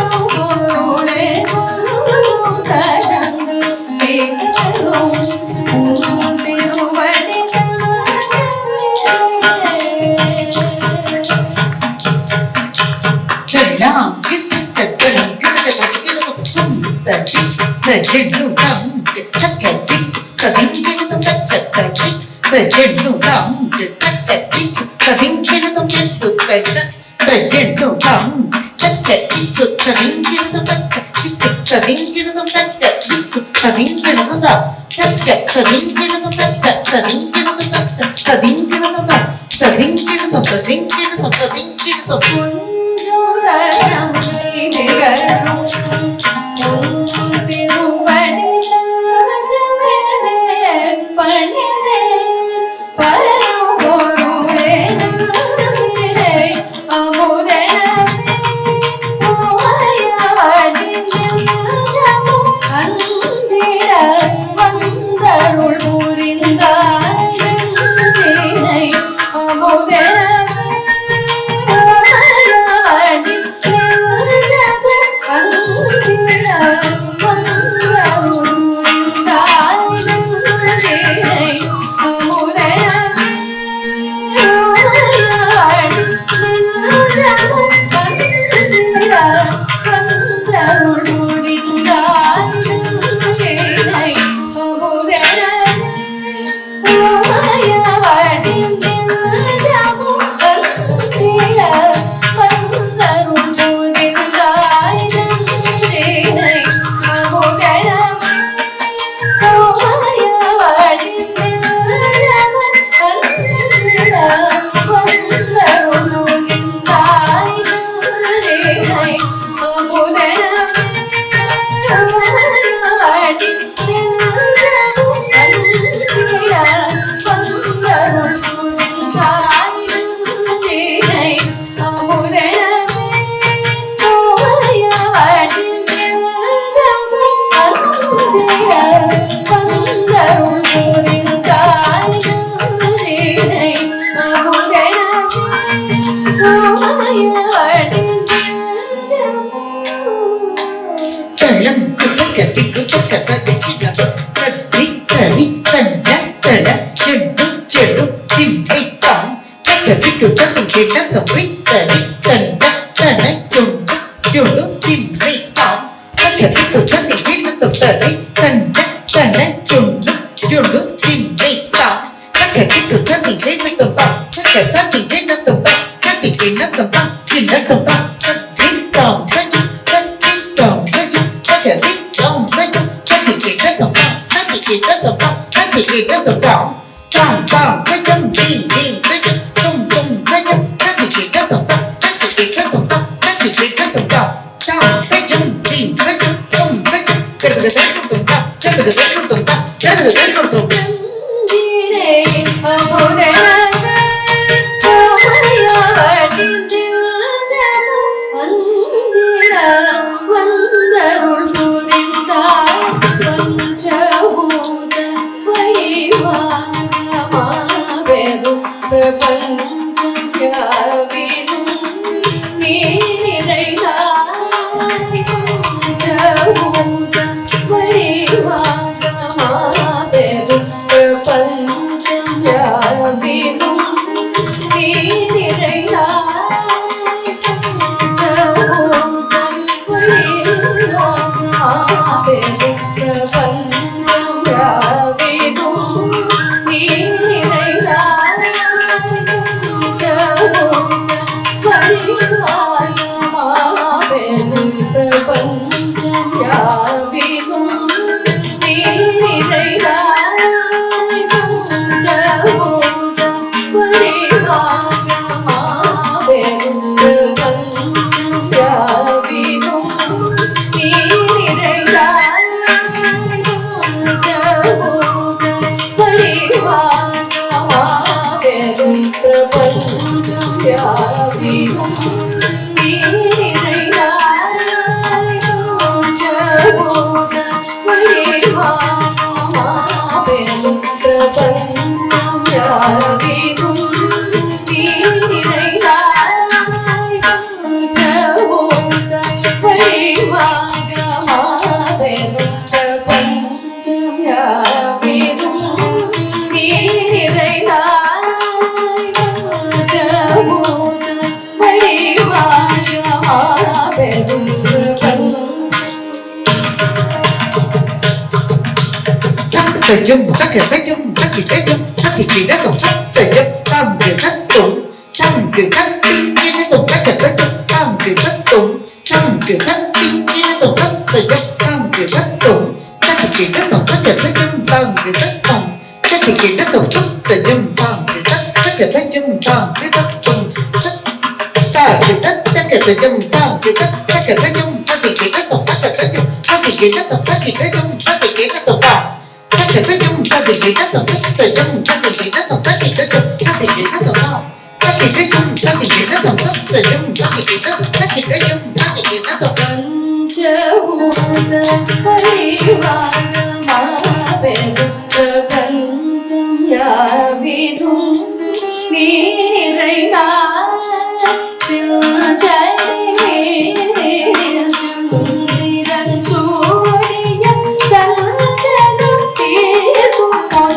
பரம்பொருளே குன்றும் சரணங்கு திகழும் உன் திருவடி அமுதனமே Sanjadu Tirupon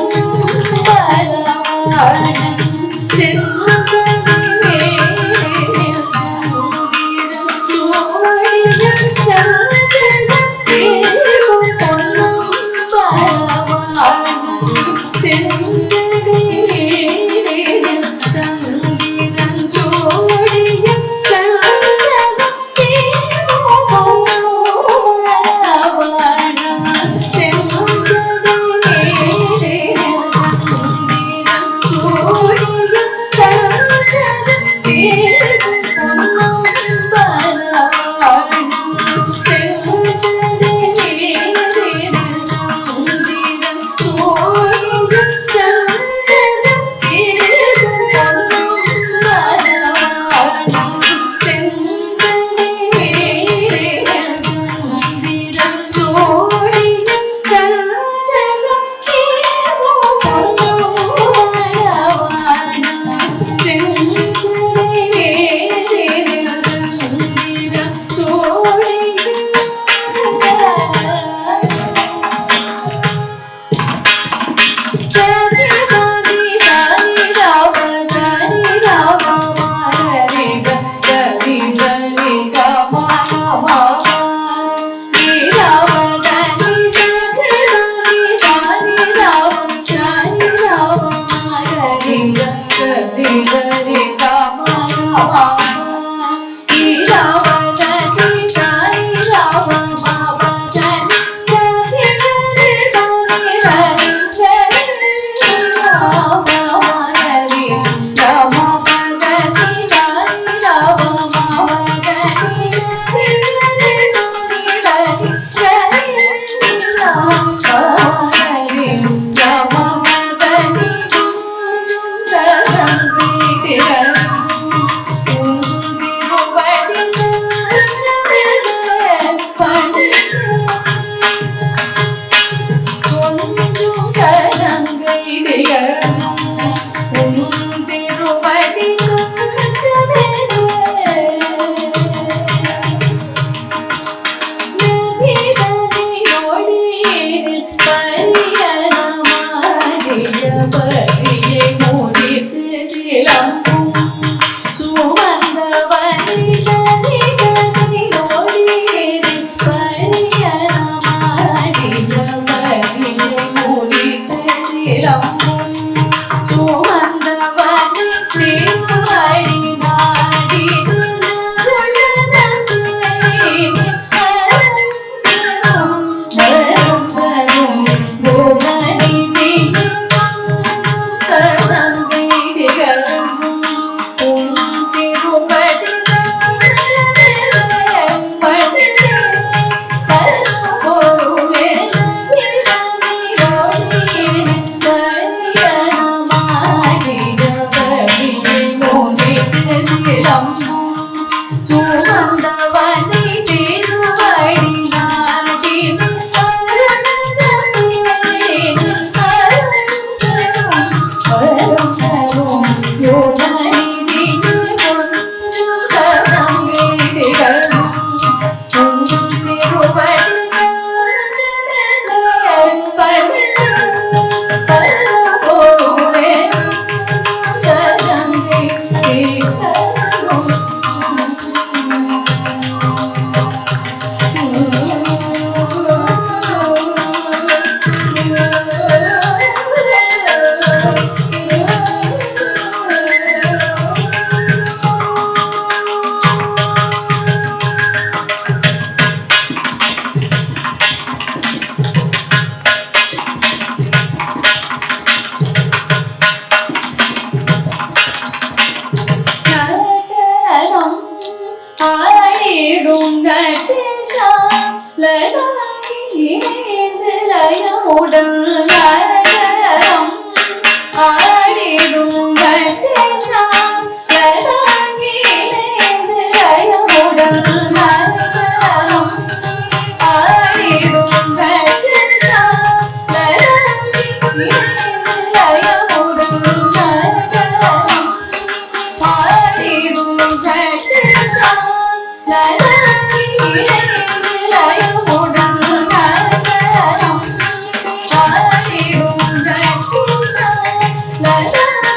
La la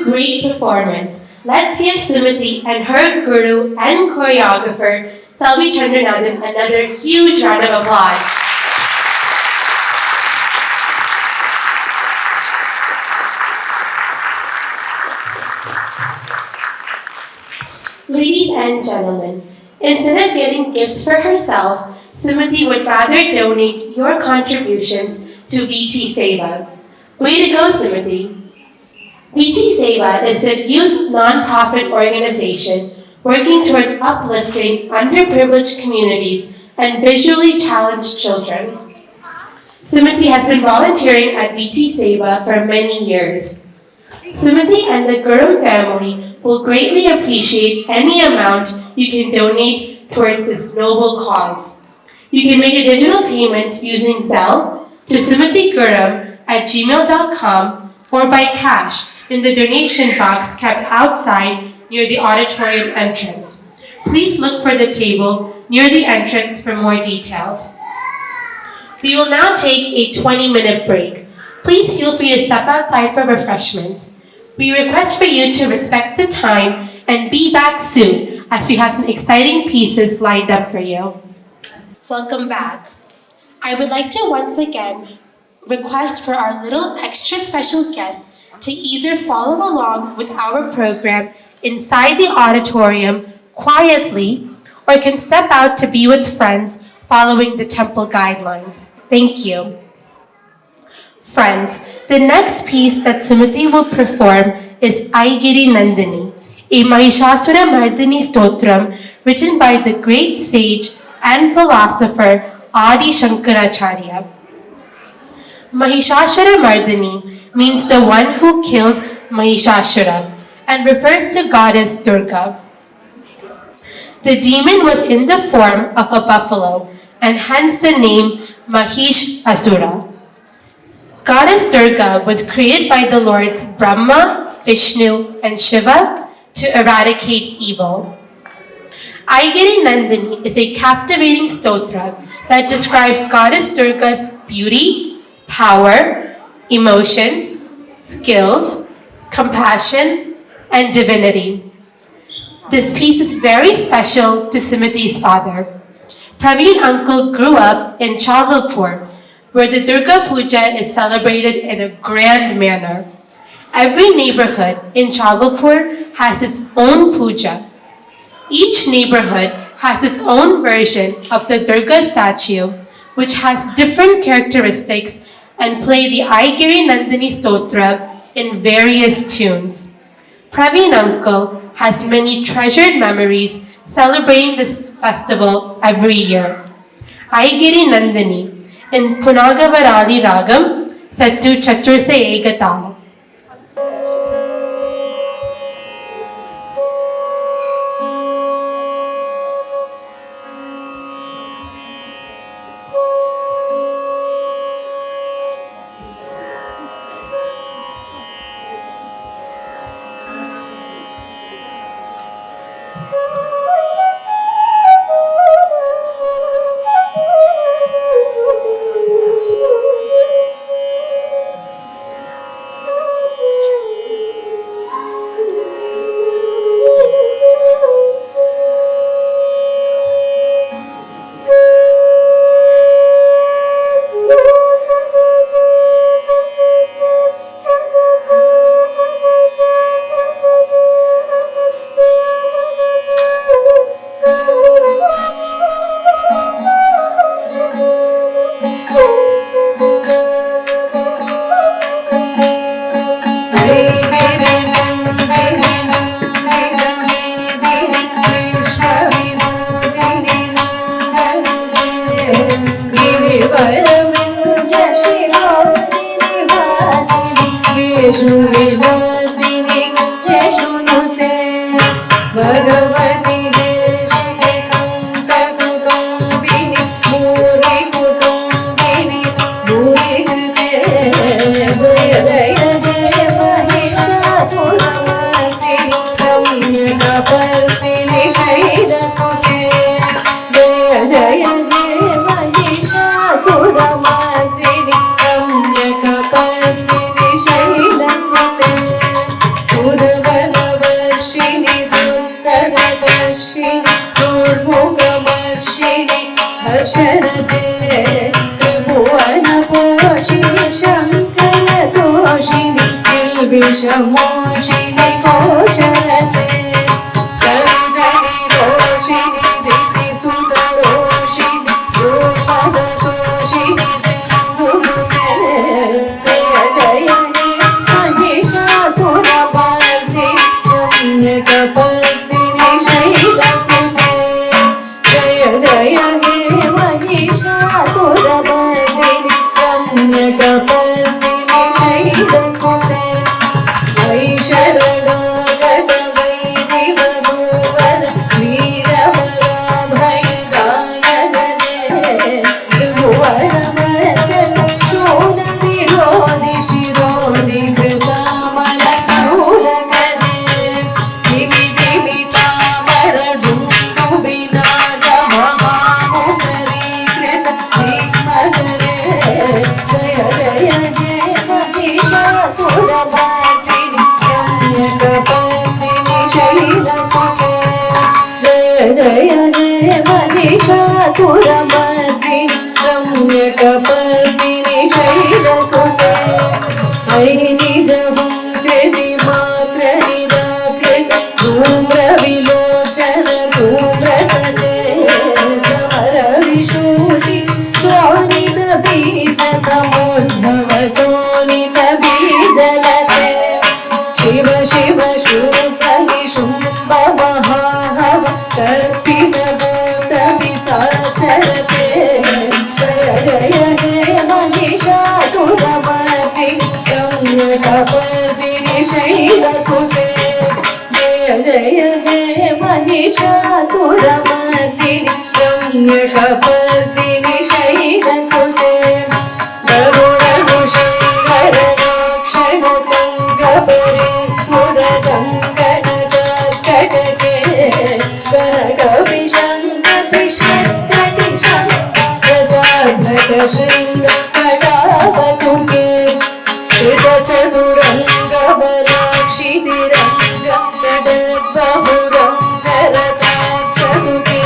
great performance. Let's give Sumati and her guru and choreographer, Selvi Chandranathan, another huge round of applause. Ladies and gentlemen, instead of getting gifts for herself, Sumati would rather donate your contributions to VT Seva. Way to go, Sumati! VT Seva is a youth non-profit organization working towards uplifting underprivileged communities and visually challenged children. Sumati has been volunteering at VT Seva for many years. Sumati and the Gurum family will greatly appreciate any amount you can donate towards this noble cause. You can make a digital payment using Zelle to sumatigurum@gmail.com or by cash in the donation box kept outside near the auditorium entrance. Please look for the table near the entrance for more details. We will now take a 20-minute break. Please feel free to step outside for refreshments. We request for you to respect the time and be back soon as we have some exciting pieces lined up for you. Welcome back. I would like to once again request for our little extra special guests to either follow along with our program inside the auditorium quietly or can step out to be with friends following the temple guidelines. Thank you. Friends, the next piece that Sumati will perform is Aigiri Nandini, a Mahishasura Mardini Stotram written by the great sage and philosopher Adi Shankaracharya. Mahishasura Mardini means the one who killed Mahishasura and refers to goddess Durga. The demon was in the form of a buffalo and hence the name Mahish Asura. Goddess Durga was created by the lords Brahma, Vishnu, and Shiva to eradicate evil. Aigiri Nandini is a captivating stotra that describes Goddess Durga's beauty, power, emotions, skills, compassion, and divinity. This piece is very special to Sumati's father. Praveen uncle grew up in Chavalpur, where the Durga Puja is celebrated in a grand manner. Every neighborhood in Chavalpur has its own puja. Each neighborhood has its own version of the Durga statue, which has different characteristics and play the Aigiri Nandini Stotra in various tunes. Praveen uncle has many treasured memories celebrating this festival every year. Aigiri Nandini in Punagavarali Ragam, Sattu Chaturse Egatala. दुर्दर्शिनि दुर्मुखमर्शिनि हर्षरते त्रिभुवनपोषिनि शङ्करदोषिनि निर्विषमोषिनि कोशरते सञ्जनि रोषिनि दितिसुतरोषिनि रूपदशोषिनि सिन्धुसुते जय जय हे महिषासुरमर्दिनि रम्यकपर्दिनि शैलसुते जय जय हे महिषासुरमर्दिनि रम्यकपर्दिनि शैलसुते ऐ शरणागत वैदिवधूवर वीरवराभयदायकते त्रिभुवनमर्दन शूलविरोधि शिरोधि कृतामलशूलकरे दिवि दिवि तामरडुन्दुविनादमहामुखरीकृत दिग्मकरे जय जय हे महिषासुरमर्दिनि रम्यकपर्दिनि शैलसुते जय जय हे महिषासुरमर्दिनि रम्यकपर्दिनि शैलसुते ऐ निजहृदि मात्र निराकृत धूम्रविलोचन धूम्रसते समरविशूचि सोनित बीज समुद्भव सोनित बीजलते शिव शिव शुम्भनि शुम्भ महाहव कल्पितभूत विसाचरते जय जय हे महिषासुरमर्दिनि रम्यकपर्दिनि शैलसुते जय जय हे महिषासुरमर्दिनि रम्यकपर्दिनि शैलसुते गरुडनुशङ्करनाक्षण सङ्गपरे स्फुरदङ्कणकर्कटके कनकविशङ्कपिशङ्कटिशङ्करसाधकशृङ्गकटावतुके कृतचतुरङ्गबलाक्षितिरङ्गकटद्बहुरङ्गरताक्षतुके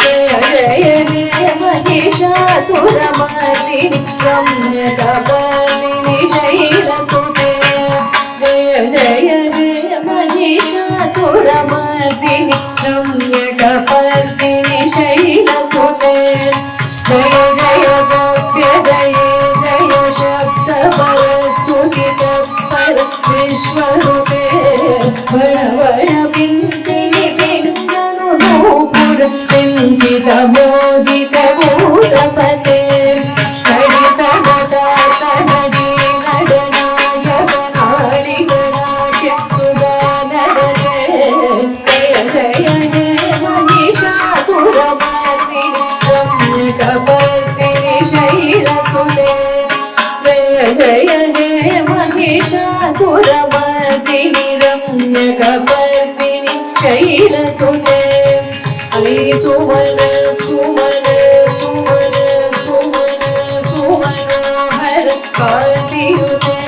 जय जय हे महिषासुरमर्दिनि रम्यकपर्दिनि शैलसुते जय जय हे महिषासुरमर्दिनि रम्यकपर्दिनि शैलसुते जय जय जप्य जय जय शब्द परस्तुतितत्पर विश्वरूपे वण पिञ्चिनि पिञ्चनुरूपुर सिञ्चितमोदितभूतपते नडितनटातनडी नडनायकनाडिगणाट्य सुगानरते जय जय हे महिषासुरमर्दिनि रम्यकपर्दिनि शैलसुते जय जय हे महिषासुरमर्दिनि रम्यकपर्दिनि शैलसुते ऐ सुमन सुमन सुमन सुमन सुमनोहर कान्तियुते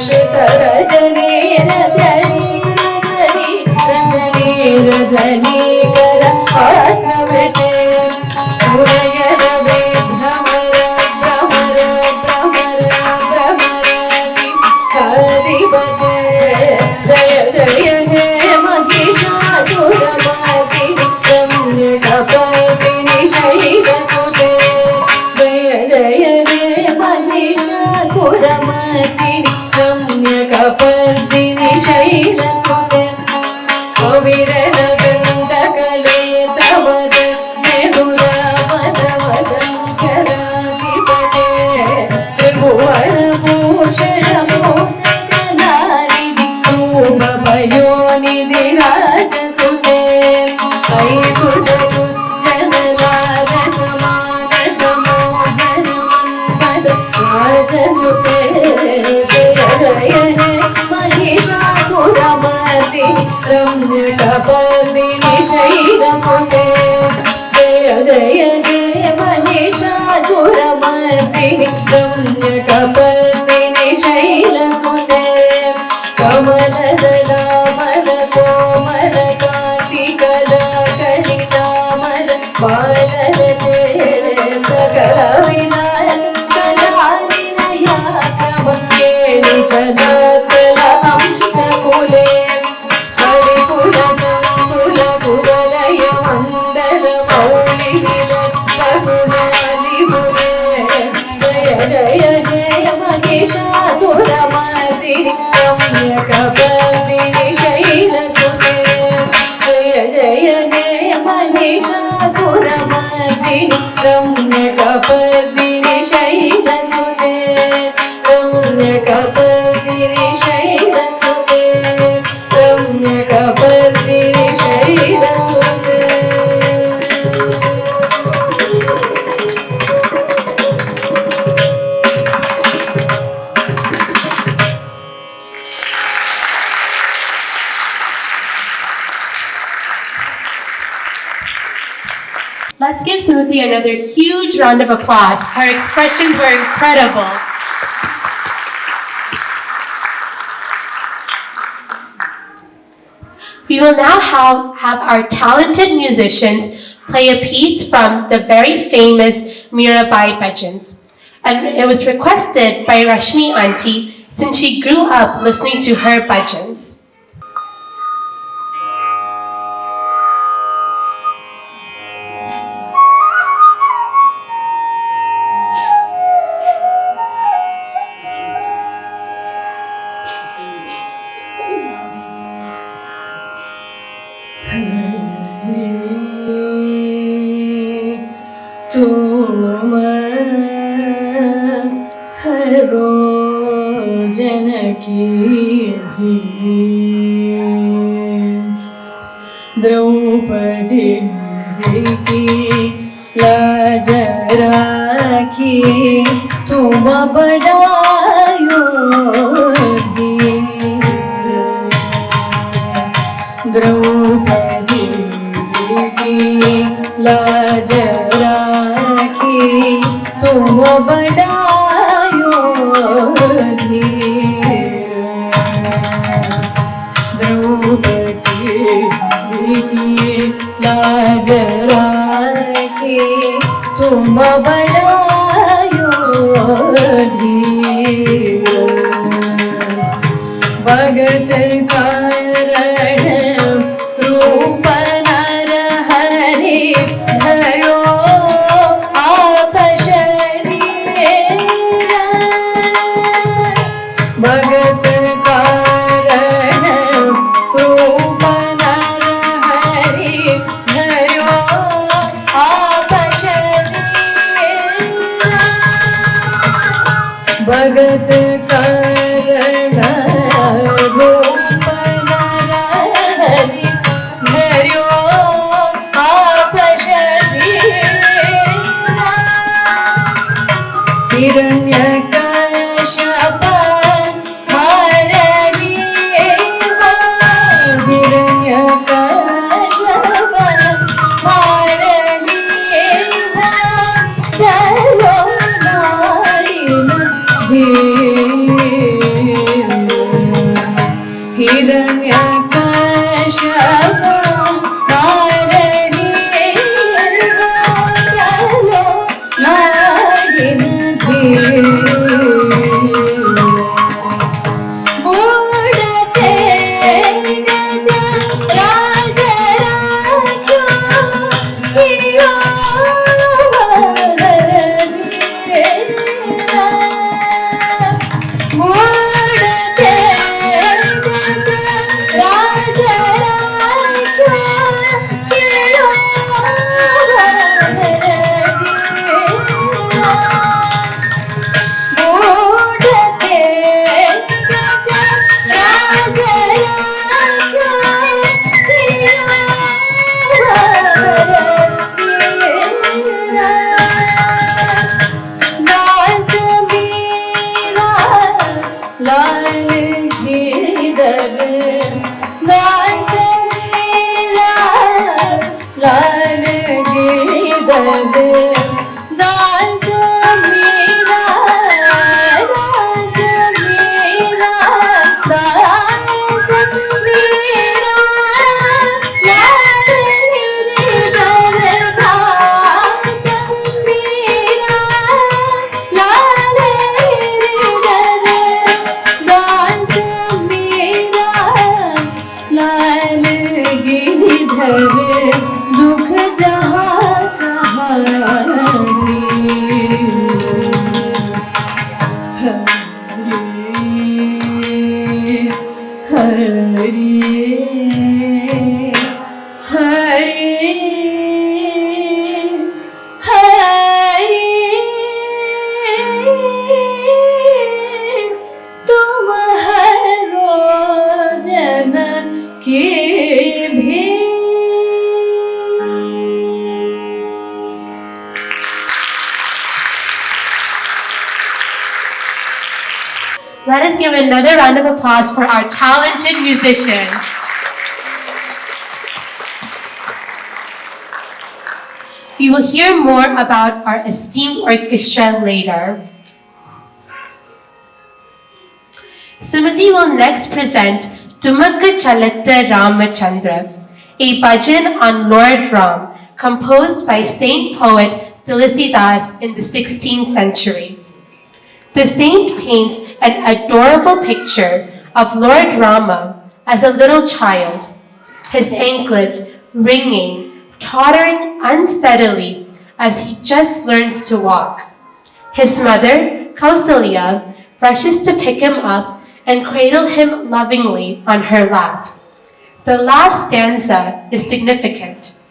श्रितरजनी रजनी रजनी रजनी रजनीकर आत्मवते सुरयर विभ्रमर भ्रमर भ्रमर भ्रमरानि कादिवते जय जय हे महिषासुरमर्दिनि रम्यकपर्दिनि शैलसुते जय जय हे महिषासुरमर्दिनि रम्यकपर्दिनि शैलसुते अविरल गण्डकलेतवद मेहुरामदवदङ्कराधिपते त्रिभुवनभूषणमोदकलानिधि रूपभयोनिधि राजसुते ऐ सुजनुज्जनलालसमानसमोहन मन्मद राजनुते जय जय हे महिषासुरमर्दिनि रम्यकपर्दिनि शैलसुते जय जय हे Mahishasuramardini रम्यकपर्दिनि शैलसुते कमलदलामल कोमलकान्ति रम्यकपर्दिनि शैलसुते रम्यकपर्दिनि शैलसुते रम्यकपर्दिनि शैलसुते Let's give Sumati another huge round of applause. Her expressions were incredible. We will now have our talented musicians play a piece from the very famous Mirabai bhajans. And it was requested by Rashmi Auntie since she grew up listening to her bhajans. तुम हरो जनकी द्रौपदी की लाज राखी तुम बड़ायो द्रौपदी की लाज राखी तुम बड़ायो द्रौपदी की लाज राखी तुम बड़ायो भगत कारण रूप नर हरि धरो आप शरीर भगत कारण रूप नर हरि धरो आप शरीर भगत कारण रूप नर हरि धरो आप शरीर हिरण्यकश्यप मार लिए हिरण्यकश्यप मार लिए धरो नारिन हिरण्यकश्यप मार लिए धरो नारिन बूढ़ते गज राज राख्यो कियो बूढ़ते गज राज राख्यो कियो बूढ़ते गज राज राख्यो कियो दास मीरा लाल गिरधर दास मीरा लाल गिरधर दास मीरा दास मीरा दास मीरा लाल गिरधर दास मीरा लाल गिरधर दास मीरा लाल गिरधर दुख जहाँ कहानी Hari Hari Hari Let us give another round of applause for our talented musician. We will hear more about our esteemed orchestra later. Sumati will next present Tumakka Chalatta Ramachandra, a bhajan on Lord Ram, composed by saint poet Tulsidas in the 16th century. The saint paints an adorable picture of Lord Rama as a little child, his anklets ringing, tottering unsteadily as he just learns to walk. His mother, Kausalya, rushes to pick him up and cradle him lovingly on her lap. The last stanza is significant.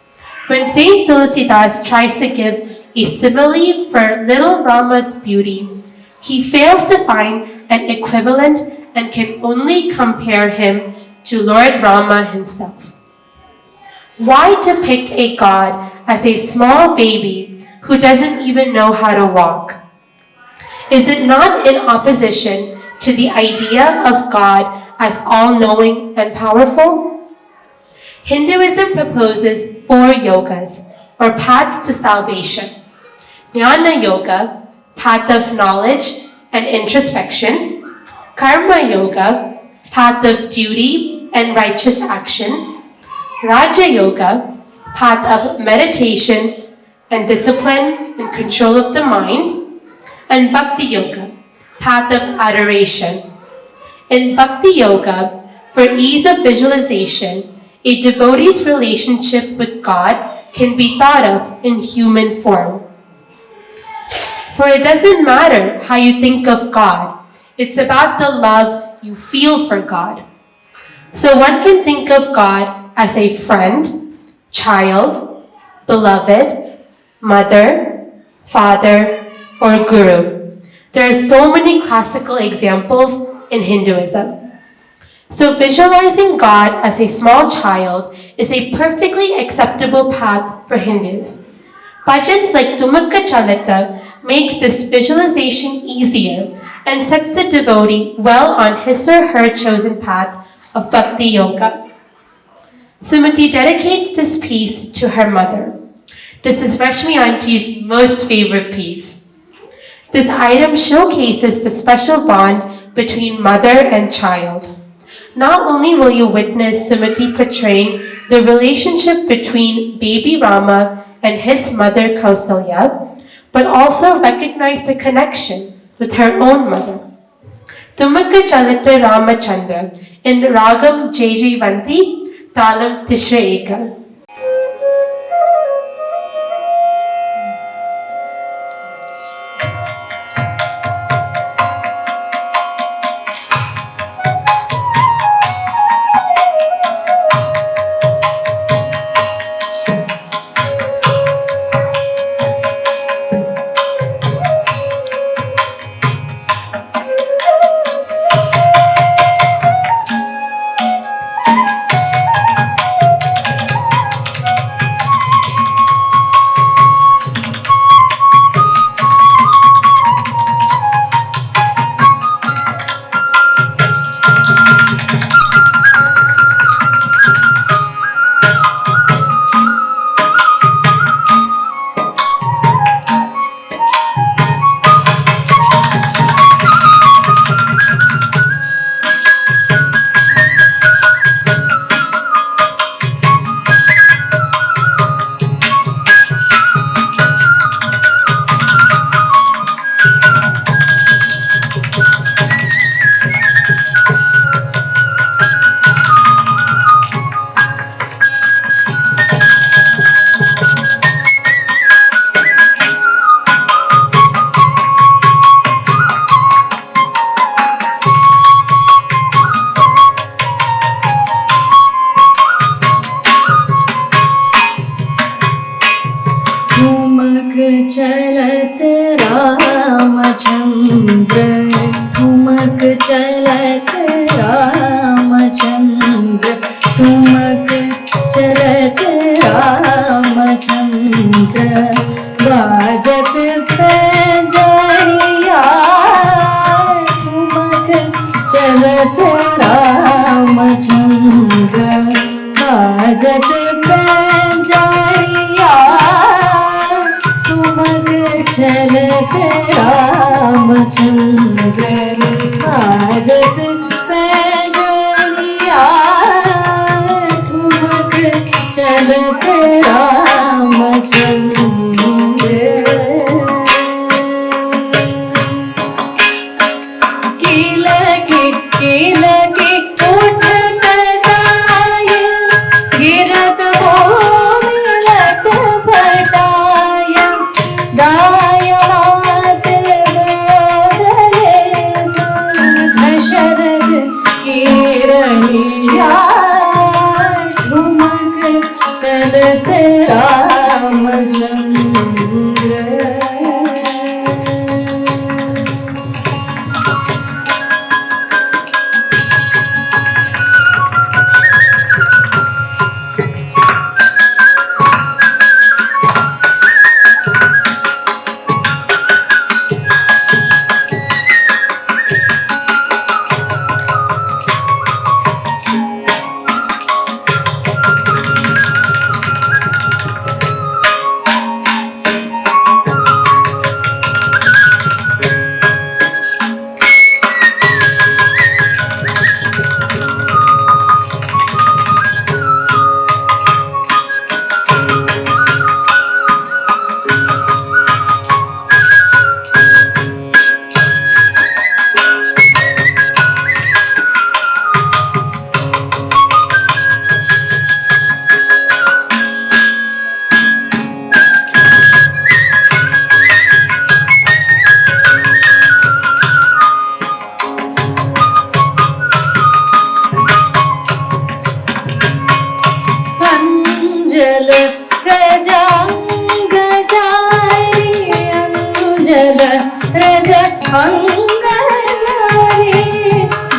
When Saint Tulsidas tries to give a simile for little Rama's beauty, he fails to find an equivalent and can only compare him to Lord Rama himself. Why depict a god as a small baby who doesn't even know how to walk? Is it not in opposition to the idea of God as all-knowing and powerful? Hinduism proposes 4 yogas, or paths to salvation. Jnana Yoga, path of knowledge and introspection. Karma Yoga, path of duty and righteous action. Raja Yoga, path of meditation and discipline and control of the mind. And Bhakti Yoga, path of adoration. In Bhakti Yoga, for ease of visualization, a devotee's relationship with God can be thought of in human form. For it doesn't matter how you think of God, it's about the love you feel for God. So one can think of God as a friend, child, beloved, mother, father, or guru. There are so many classical examples in Hinduism. So visualizing God as a small child is a perfectly acceptable path for Hindus. Bhajans like Tumakka Chalatta makes this visualization easier and sets the devotee well on his or her chosen path of Bhakti Yoga. Sumati dedicates this piece to her mother. This is Rashmi Aunty's most favorite piece. This item showcases the special bond between mother and child. Not only will you witness Sumati portraying the relationship between baby Rama and his mother Kausalya, but also recognize the connection with her own mother. Tumakka Chalatta Ramachandra in Ragam Jaijavanti, Talam Tishra Eka. चलत रामचंद्र ठुमक चलत रामचंद्र ठुमक चलत रामचंद्र बाजत पैजनिया ठुमक बाजत पंजारिया ठुमक चलत रामचंद्र बाजत पंजारिया ठुमक चलत रामचंद्र कीलकी उठ सदाय गिरत बोलत फटाय दाय हाथ बदले दशरथ की रैया ठुमक चलत रामचंद्र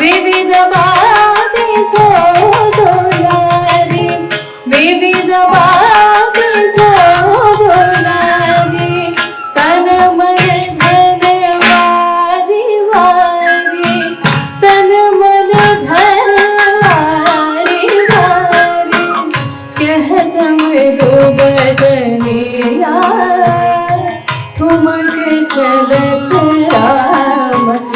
विविध बाते सोदोलारी विविध बाते सोदोलारी तन मन धन वारी वारी तन मन धन वारी वारी कहत मृदु बजनिया ठुमक चलत रामचंद्र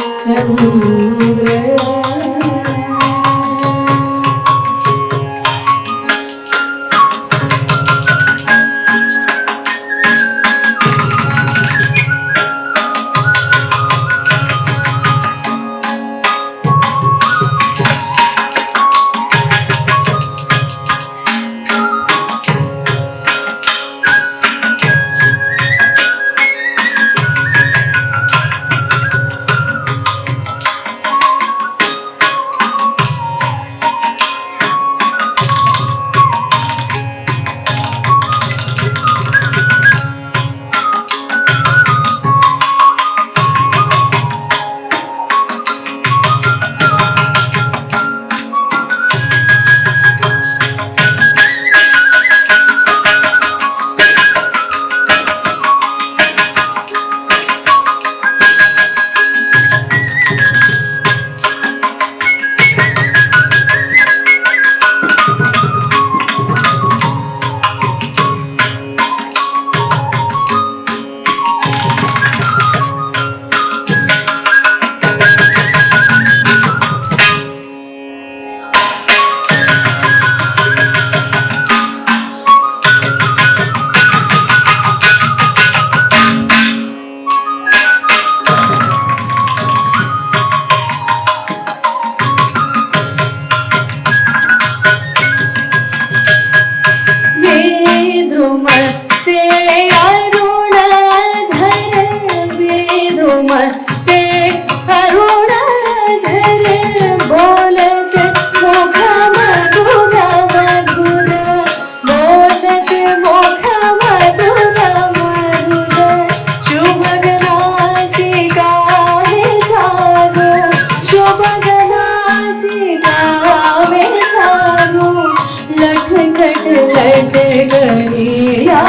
करिया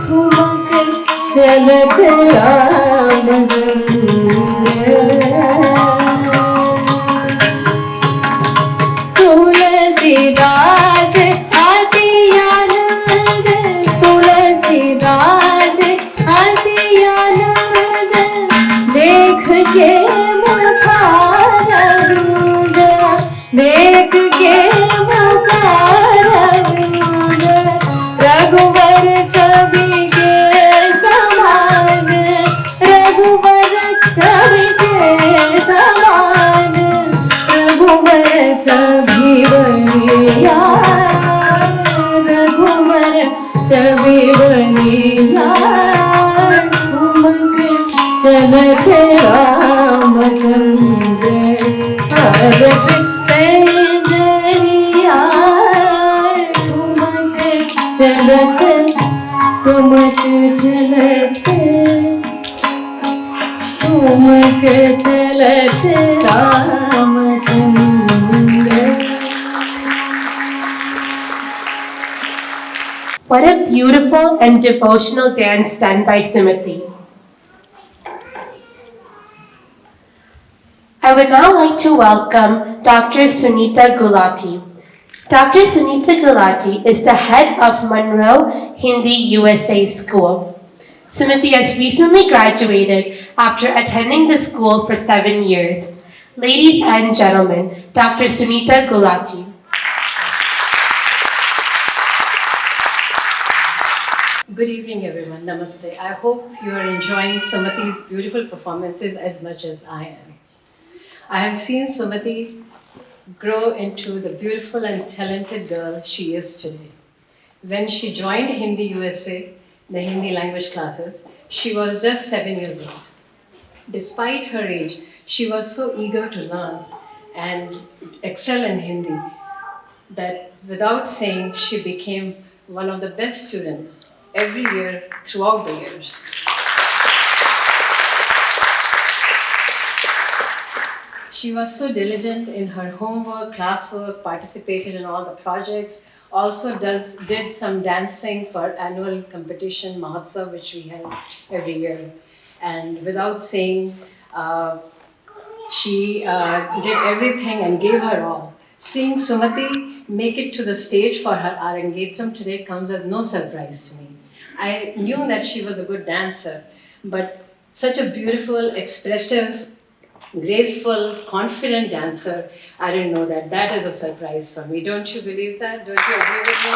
ठुमक चलत तुलसीदास चलत कुमक चलत कुमक चलत Ramchandra. What a beautiful and devotional dance done by Sumati. I would now like to welcome Dr. Sunita Gulati. Dr. Sunita Gulati is the head of Monroe Hindi USA School. Sumati has recently graduated after attending the school for 7 years. Ladies and gentlemen, Dr. Sunita Gulati. Good evening, everyone. Namaste. I hope you are enjoying Sumati's beautiful performances as much as I am. I have seen Sumati grow into the beautiful and talented girl she is today. When she joined Hindi USA, the Hindi language classes, she was just 7 years old. Despite her age, she was so eager to learn and excel in Hindi that without saying, she became one of the best students every year throughout the years. She was so diligent in her homework, classwork, participated in all the projects, also did some dancing for annual competition, Mahotsav, which we had every year. And without saying, she did everything and gave her all. Seeing Sumati make it to the stage for her Arangettam today comes as no surprise to me. I knew that she was a good dancer, but such a beautiful, expressive, graceful, confident dancer, I didn't know that. That is a surprise for me. Don't you believe that? Don't you agree with me?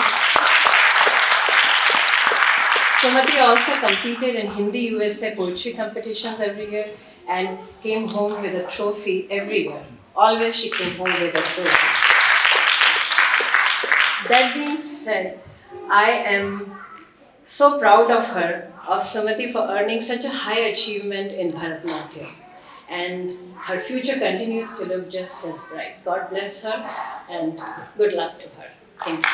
Sumati also competed in Hindi USA poetry competitions every year and came home with a trophy every year. Always she came home with a trophy. That being said, I am so proud of her, of Sumati, for earning such a high achievement in Bharatanatyam. And her future continues to look just as bright. God bless her and good luck to her. Thank you.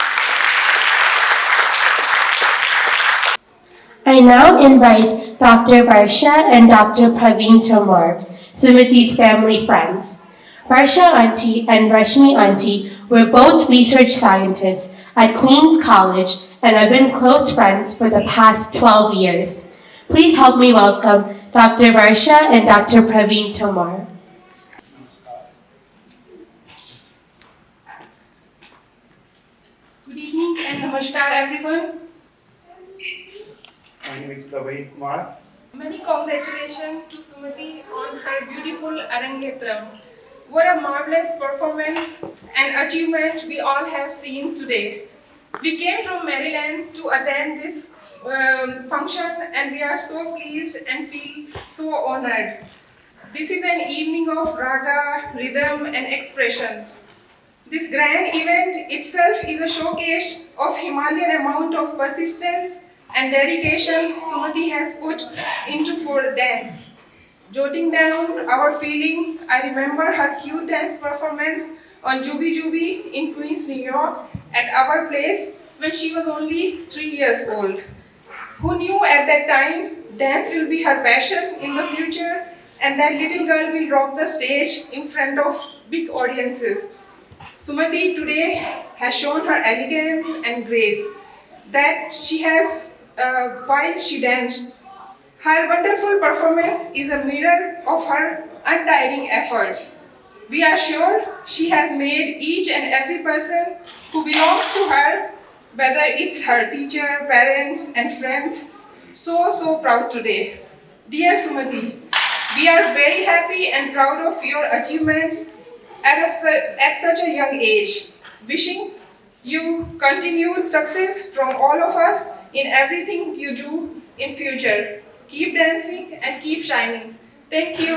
I now invite Dr. Varsha and Dr. Praveen Tomar, Sumati's family friends. Varsha Auntie and Rashmi Auntie were both research scientists at Queen's College and have been close friends for the past 12 years. Please help me welcome Dr. Varsha and Dr. Praveen Tomar. Good evening and namaskar everyone. My name is Praveen Kumar. Many congratulations to Sumati on her beautiful Arangettam. What a marvelous performance and achievement we all have seen today. We came from Maryland to attend this function and we are so pleased and feel so honored. This is an evening of raga, rhythm and expressions. This grand event itself is a showcase of Himalayan amount of persistence and dedication Sumati has put into for dance. Jotting down our feeling, I remember her cute dance performance on Jubi Jubi in Queens, New York at our place when she was only 3 years old. Who knew at that time dance will be her passion in the future and that little girl will rock the stage in front of big audiences. Sumati today has shown her elegance and grace that she has while she danced. Her wonderful performance is a mirror of her untiring efforts. We are sure she has made each and every person who belongs to her, whether it's her teacher, parents and friends, so proud today. Dear Sumati, we are very happy and proud of your achievements at such a young age. Wishing you continued success from all of us in everything you do in future. Keep dancing and keep shining. Thank you.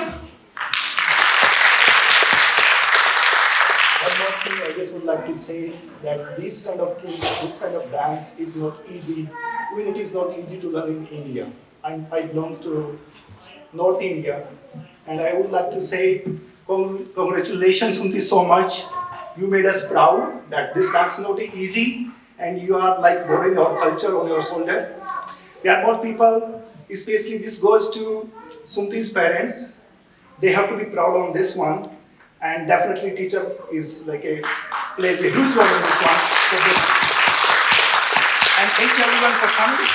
One more thing I just would like to say that this kind of thing, this kind of dance is not easy. Even it is not easy to learn in India. And I belong to North India. And I would like to say congratulations on this so much. You made us proud that this dance is not easy. and you are like wearing your culture on your shoulder. There are more people, especially this goes to Sumati's parents. They have to be proud on this one, and definitely teacher is like plays a huge role in this one. And thank you everyone for coming.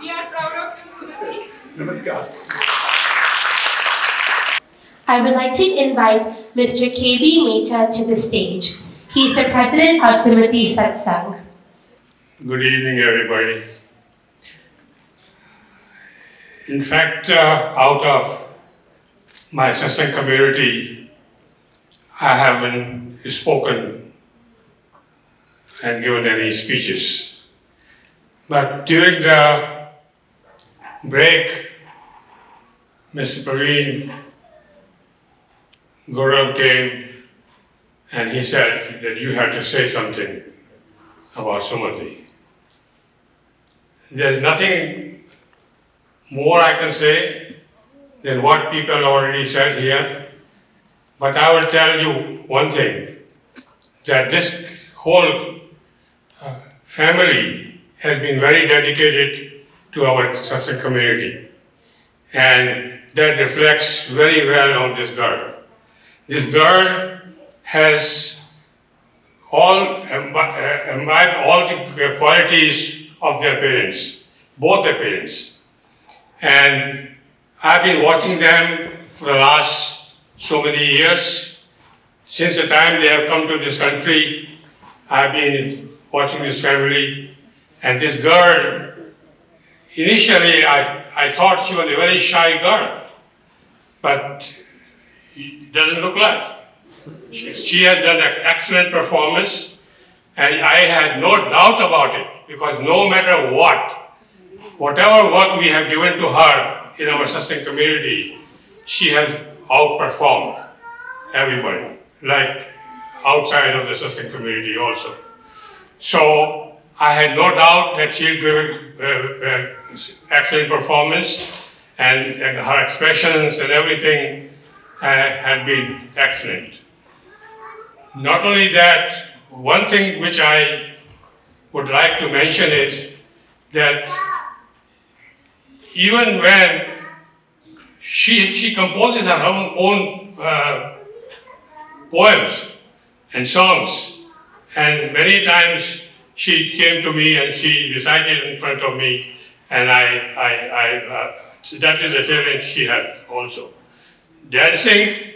We are proud of you, Sumati. Namaskar. I would like to invite Mr. KB Mehta to the stage. He's the president of Sumati Satsang. Good evening, everybody. In fact, out of my satsang community, I haven't spoken and given any speeches. But during the break, Mr. Praveen Gauram came and he said that you have to say something about Sumati. There's nothing more I can say than what people already said here, but I will tell you one thing, that this whole family has been very dedicated to our satsang community, and that reflects very well on this girl. This girl has imbibed all the qualities of their parents, both their parents. And I've been watching them for the last so many years. Since the time they have come to this country, I've been watching this family. And this girl, initially I thought she was a very shy girl, but it doesn't look like. She has done an excellent performance, and I had no doubt about it, because no matter whatever work we have given to her in our satsang community, she has outperformed everybody, like outside of the satsang community also. So I had no doubt that she'll give excellent performance, and her expressions and everything have been excellent. Not only that, one thing which I would like to mention is that even when she composes her own poems and songs, and many times she came to me and she recited in front of me, and that is a talent she has also. Dancing,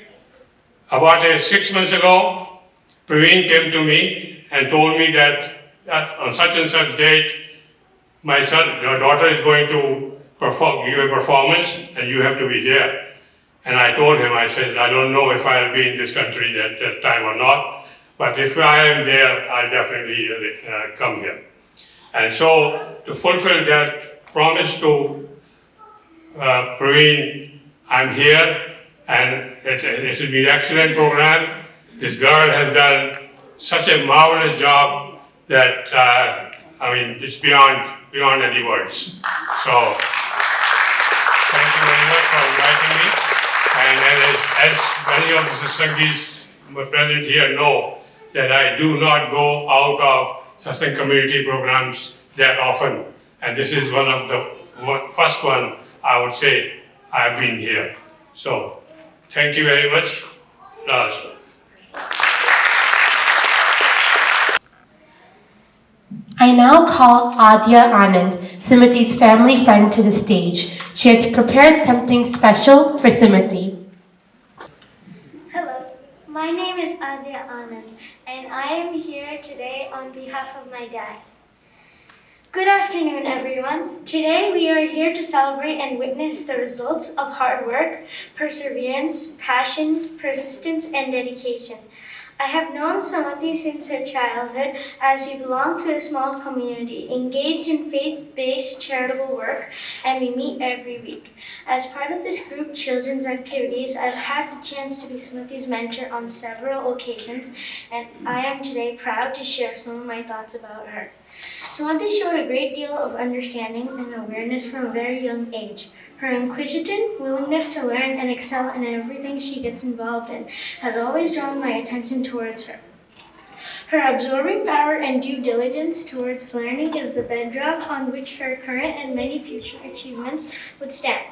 about 6 months ago, Praveen came to me and told me that on such and such date, my daughter is going to give a performance and you have to be there. And I told him, I said, I don't know if I'll be in this country at that time or not, but if I am there, I'll definitely come here. And so, to fulfill that promise to Praveen, I'm here, and it will be an excellent program. This girl has done such a marvelous job that, it's beyond any words. So, thank you very much for inviting me. And as many of the satsangis present here know, that I do not go out of satsang community programs that often. And this is one of the first one, I would say, I've been here. So, thank you very much. Namaskar. I now call Adya Anand, Sumati's family friend, to the stage. She has prepared something special for Sumati. Hello, my name is Adya Anand, and I am here today on behalf of my dad. Good afternoon, everyone. Today we are here to celebrate and witness the results of hard work, perseverance, passion, persistence, and dedication. I have known Sumati since her childhood, as we belong to a small community engaged in faith-based charitable work, and we meet every week. As part of this group children's activities, I've had the chance to be Sumati's mentor on several occasions, and I am today proud to share some of my thoughts about her. Sumati showed a great deal of understanding and awareness from a very young age. Her inquisitive willingness to learn and excel in everything she gets involved in has always drawn my attention towards her. Her absorbing power and due diligence towards learning is the bedrock on which her current and many future achievements would stand.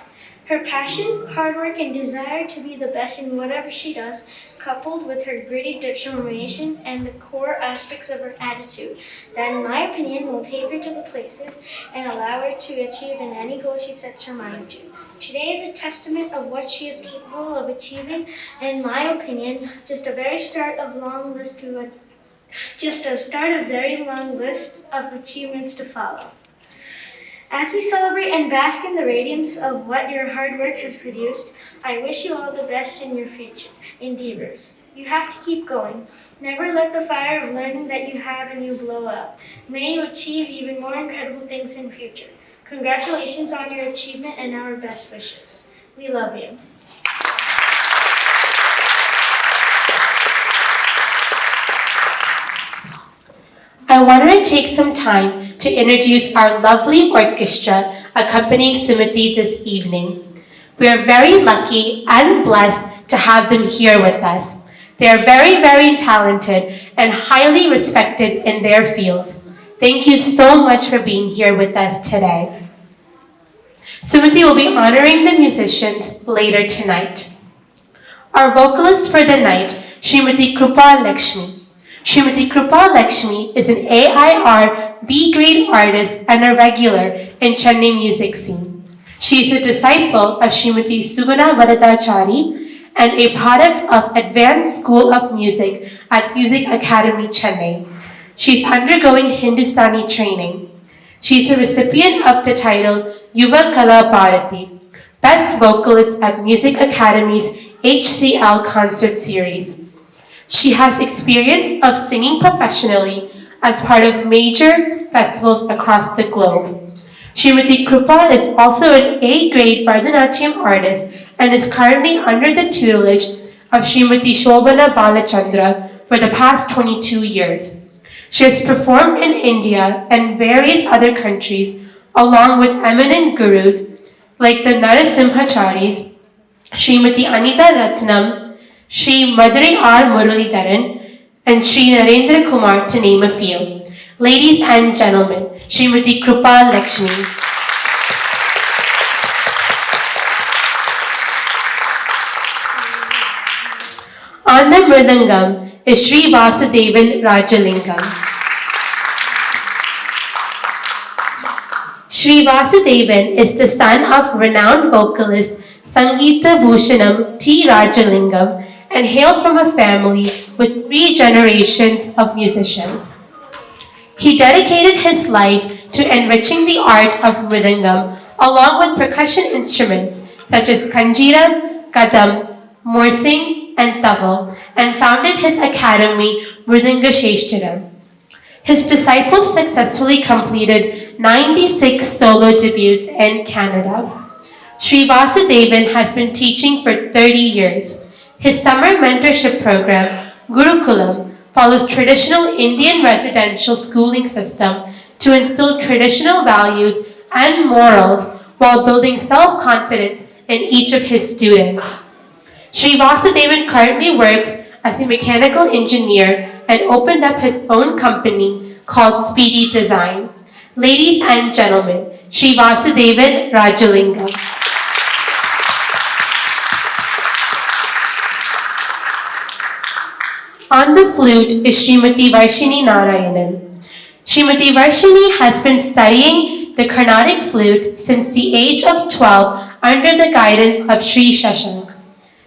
Her passion, hard work, and desire to be the best in whatever she does, coupled with her gritty determination and the core aspects of her attitude, that in my opinion will take her to the places and allow her to achieve in any goal she sets her mind to. Today is a testament of what she is capable of achieving, and in my opinion, just a very long list of achievements to follow. As we celebrate and bask in the radiance of what your hard work has produced, I wish you all the best in your future endeavors. You have to keep going. Never let the fire of learning that you have in you blow up. May you achieve even more incredible things in future. Congratulations on your achievement and our best wishes. We love you. I wanted to take some time to introduce our lovely orchestra accompanying Sumati this evening. We are very lucky and blessed to have them here with us. They are very, very talented and highly respected in their fields. Thank you so much for being here with us today. Sumati will be honoring the musicians later tonight. Our vocalist for the night, Srimati Krupa Lakshmi. Srimati Krupa Lakshmi is an AIR B-grade artist and a regular in Chennai music scene. She is a disciple of Srimati Suguna Varadachari and a product of Advanced School of Music at Music Academy, Chennai. She is undergoing Hindustani training. She is a recipient of the title Yuva Kala Bharati, Best Vocalist at Music Academy's HCL Concert Series. She has experience of singing professionally as part of major festivals across the globe. Srimati Krupa is also an A-grade Bharatanatyam artist and is currently under the tutelage of Srimati Shobhana Balachandra for the past 22 years. She has performed in India and various other countries along with eminent gurus like the Narasimhacharis, Srimati Anita Ratnam, Sri Madurai R. Muralidharan, and Sri Narendra Kumar, to name a few. Ladies and gentlemen, Srimati Krupa Lakshmi. On the mridangam is Sri Vasudevan Rajalingam. Sri Vasudevan is the son of renowned vocalist Sangeeta Bhushanam T. Rajalingam and hails from a family with 3 generations of musicians. He dedicated his life to enriching the art of mridangam along with percussion instruments such as kanjira, kadam, morsing, and tabal, and founded his academy Mridanga Sheshtaram. His disciples successfully completed 96 solo debuts in Canada. Sri Vasudevan has been teaching for 30 years. His summer mentorship program, Gurukulam, follows traditional Indian residential schooling system to instill traditional values and morals while building self-confidence in each of his students. Sri Vasudevan currently works as a mechanical engineer and opened up his own company called Speedy Design. Ladies and gentlemen, Sri Vasudevan Rajalingam. On the flute is Srimati Varshini Narayanan. Srimati Varshini has been studying the Carnatic flute since the age of 12 under the guidance of Sri Shashank.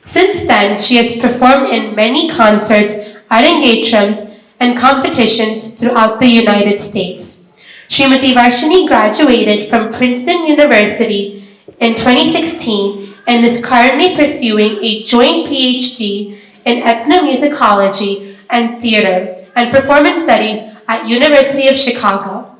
Since then, she has performed in many concerts, Arangettams, and competitions throughout the United States. Srimati Varshini graduated from Princeton University in 2016 and is currently pursuing a joint PhD in ethnomusicology and theater and performance studies at University of Chicago.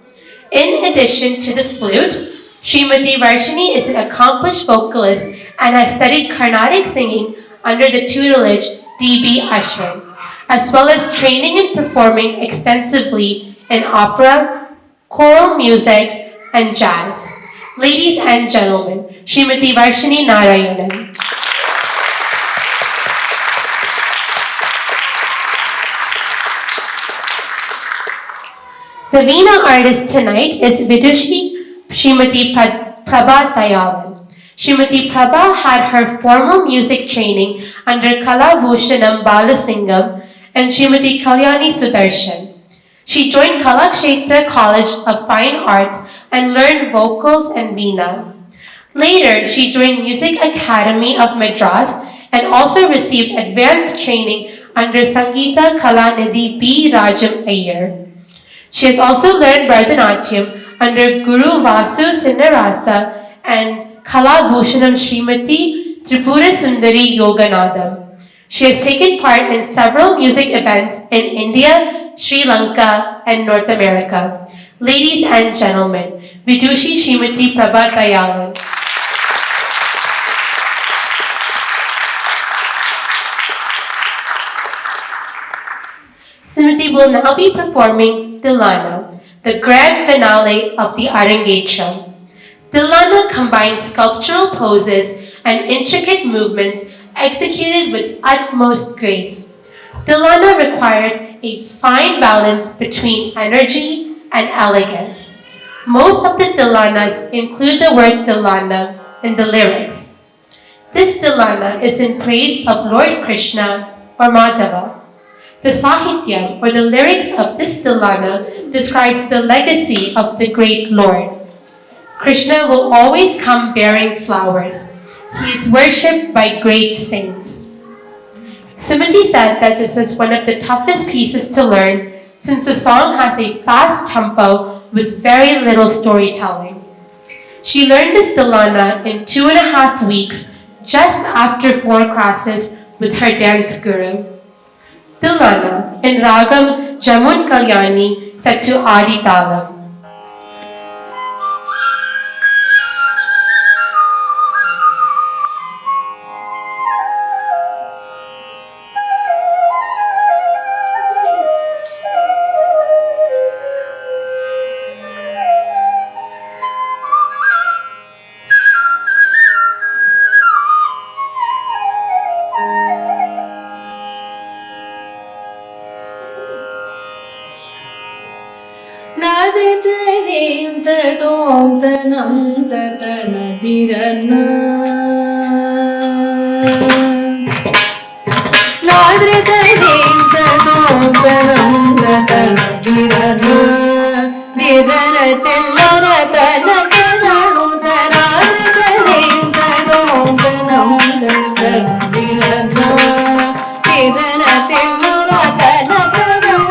In addition to the flute, Srimati Varshini is an accomplished vocalist and has studied Carnatic singing under the tutelage D.B. Ashwin, as well as training and performing extensively in opera, choral music, and jazz. Ladies and gentlemen, Srimati Varshini Narayanan. The Veena artist tonight is Vidushi Srimati Prabha Dayalan. Srimati Prabha had her formal music training under Kala Bhushanam Balasingam and Srimati Kalyani Sudarshan. She joined Kalakshetra College of Fine Arts and learned vocals and Veena. Later, she joined Music Academy of Madras and also received advanced training under Sangeeta Kalanidhi B. Rajam Iyer. She has also learned Bharatanatyam under Guru Vasu Sinnarasa and Kala Bhushanam Srimati Tripura Sundari Yoganadam. She has taken part in several music events in India, Sri Lanka, and North America. Ladies and gentlemen, Vidushi Srimati Prabha Dayalan. Sumati will now be performing Dilana, the grand finale of the Arangettam. Dilana combines sculptural poses and intricate movements executed with utmost grace. Dilana requires a fine balance between energy and elegance. Most of the Dilanas include the word Dilana in the lyrics. This Dilana is in praise of Lord Krishna or Madhava. The Sahityam, or the lyrics of this Dilana, describes the legacy of the great Lord. Krishna will always come bearing flowers. He is worshipped by great saints. Sumati said that this was one of the toughest pieces to learn since the song has a fast tempo with very little storytelling. She learned this Dilana in 2.5 weeks, just after 4 classes with her dance guru. Dilana in Ragam Jamun Kalyani set to Adi Talam. Nadritarim tatom tanam tatanadirana. Nadritarim tatom tanam tatanadirana. Didaratil naratana tanarudana. Nadritarim tatom tanam tatanadirana. Didaratil naratana tanarudana.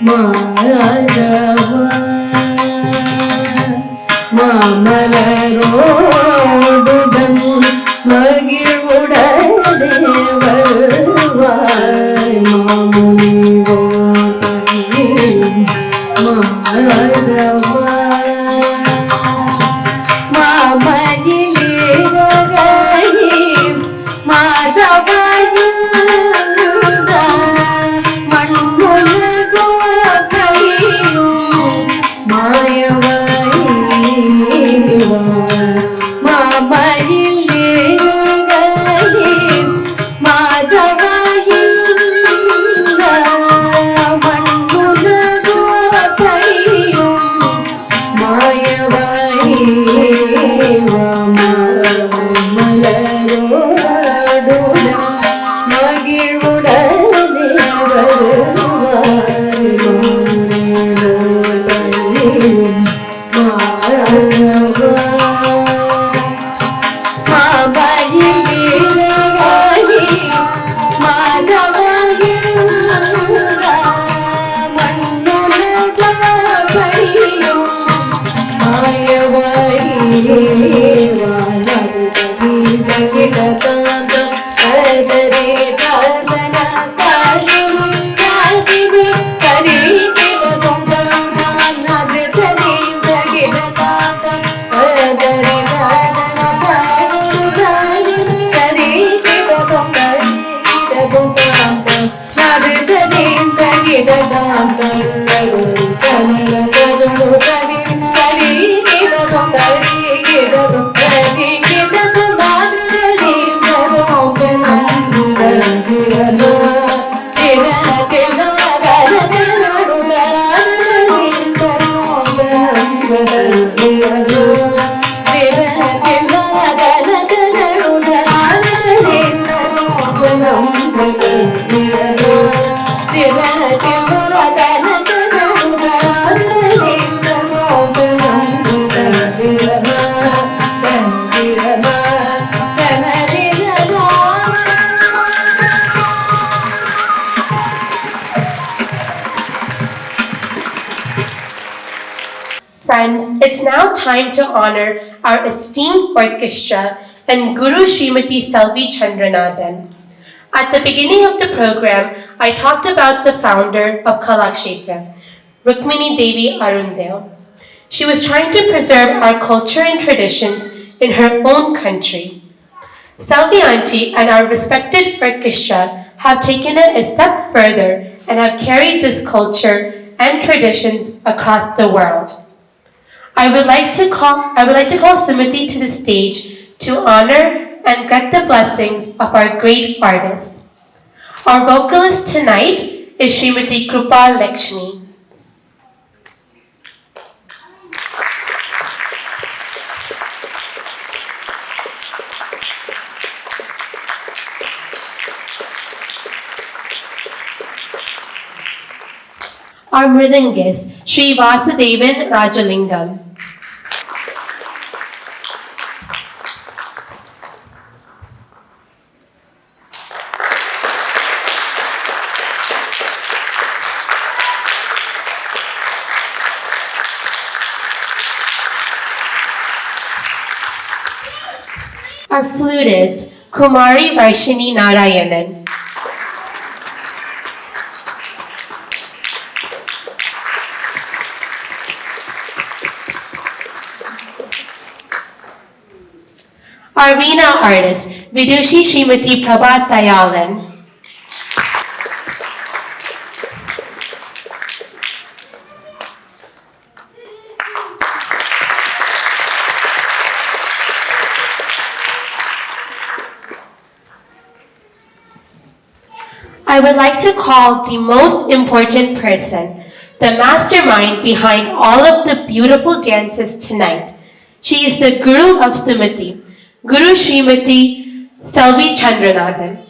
Madhavayi Friends, it's now time to honor our esteemed orchestra and Guru Srimati Selvi Chandranathan. At the beginning of the program, I talked about the founder of Kalakshetra, Rukmini Devi Arundel. She was trying to preserve our culture and traditions in her own country. Selvi Auntie and our respected orchestra have taken it a step further and have carried this culture and traditions across the world. I would like to call Sumati to the stage to honor and get the blessings of our great artists. Our vocalist tonight is Srimati Krupa Lakshmi. Our mridangist, Sri Vasudevan Rajalingam. Our flutist, Kumari Varshini Narayanan. Our Veena artist, Vidushi Srimati Prabhat Dayalan. I would like to call the most important person, the mastermind behind all of the beautiful dances tonight. She is the Guru of Sumati, Guru Srimati Selvi Chandranathan.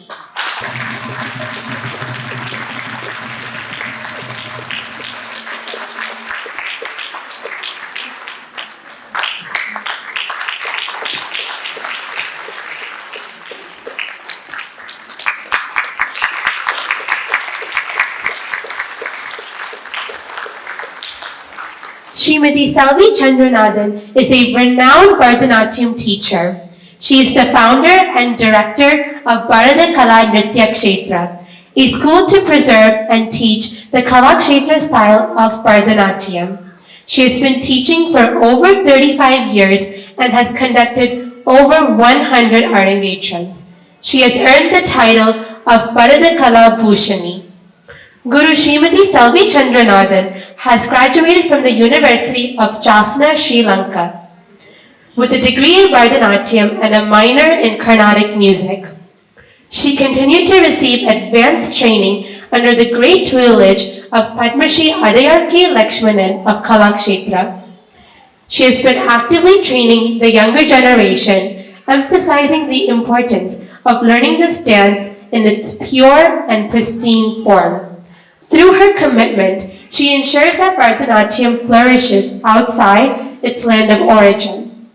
Srimati Selvi Chandranathan is a renowned Bharatanatyam teacher. She is the founder and director of Bharatanatyam Nritya Kshetra, a school to preserve and teach the Kalakshetra style of Bharatanatyam. She has been teaching for over 35 years and has conducted over 100 Arangettams. She has earned the title of Bharatanatyam Bhushani. Guru Srimati Selvi Chandranathan has graduated from the University of Jaffna, Sri Lanka, with a degree in Bharatanatyam and a minor in Carnatic music. She continued to receive advanced training under the great tutelage of Padma Shri Adayarki Lakshmanan of Kalakshetra. She has been actively training the younger generation, emphasizing the importance of learning this dance in its pure and pristine form. Through her commitment, She ensures that Bharatanatyam flourishes outside its land of origin.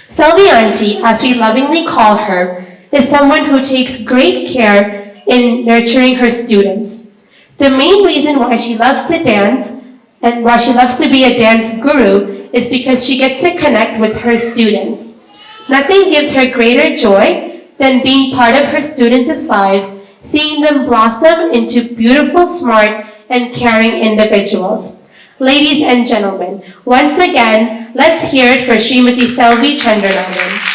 Selvi Auntie, as we lovingly call her, is someone who takes great care in nurturing her students. The main reason why she loves to dance and why she loves to be a dance guru is because she gets to connect with her students. Nothing gives her greater joy than being part of her students' lives, seeing them blossom into beautiful, smart, and caring individuals. Ladies and gentlemen, once again, let's hear it for Srimati Selvi Chandranaman.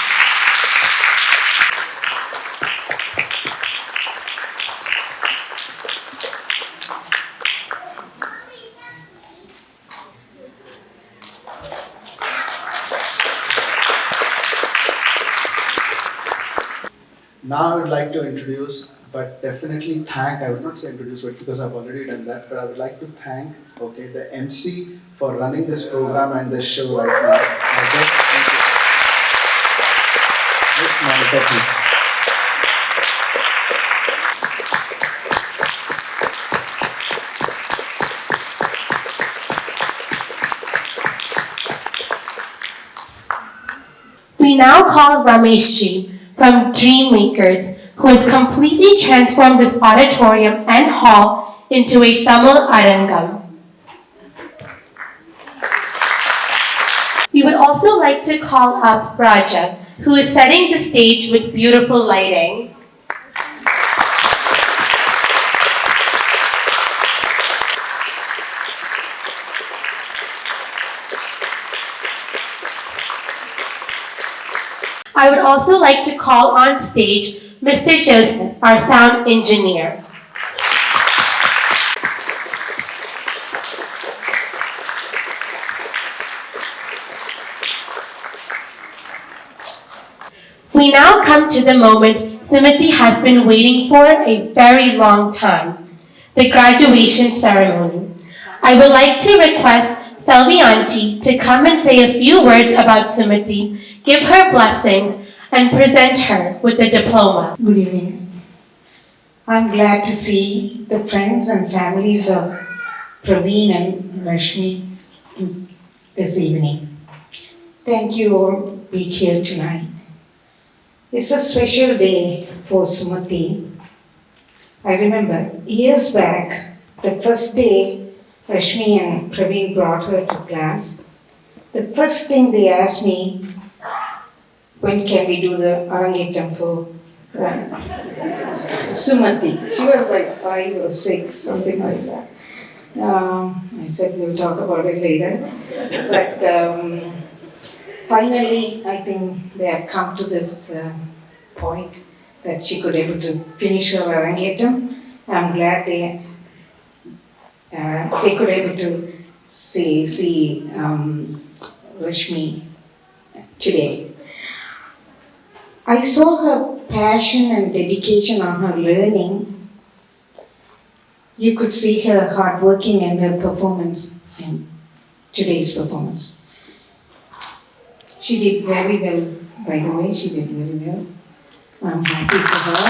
Now I would like to introduce, but definitely thank, I would not say introduce because I've already done that, but I would like to thank, the MC for running this program and this show right now. Okay, thank you. Let's Monica ji. We now call Ramesh ji from Dreammakers, who has completely transformed this auditorium and hall into a Tamil Arangam. We would also like to call up Raja, who is setting the stage with beautiful lighting. I would also like to call on stage Mr. Joseph, our sound engineer. We now come to the moment Sumati has been waiting for a very long time, the graduation ceremony. I would like to request Selvi Auntie to come and say a few words about Sumati, give her blessings, and present her with the diploma. Good evening. I'm glad to see the friends and families of Praveen and Rashmi this evening. Thank you all for being here tonight. It's a special day for Sumati. I remember years back, the first day Rashmi and Praveen brought her to class, the first thing they asked me, when can we do the Arangettam for Sumati? She was like 5 or 6, something like that. I said we'll talk about it later. But finally, I think they have come to this point that she could able to finish her Arangettam. I'm glad they could able to see Rashmi today. I saw her passion and dedication on her learning. You could see her hard working and her performance in today's performance. She did very well, by the way, she did very well. I'm happy for her.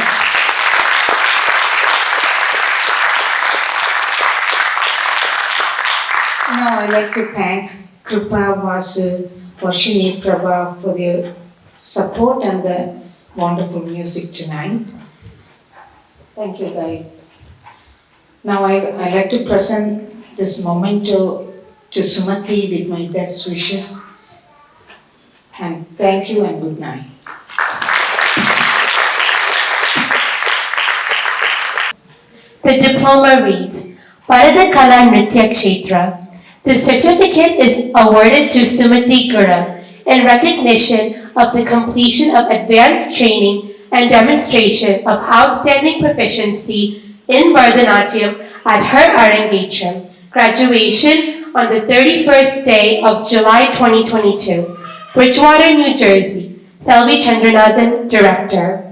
Now I'd like to thank Kripa, Vasu, Varshini, Prabha for their support and the wonderful music tonight. Thank you guys. Now I'd like to present this memento to Sumati with my best wishes. And thank you and good night. The diploma reads, Bharatanatyam Nritya Kshetra. The certificate is awarded to Sumati Gura in recognition of the completion of advanced training and demonstration of outstanding proficiency in Bharatanatyam at her Arangettam, graduation on the 31st day of July 2022. Bridgewater, New Jersey. Selvi Chandranadan, Director.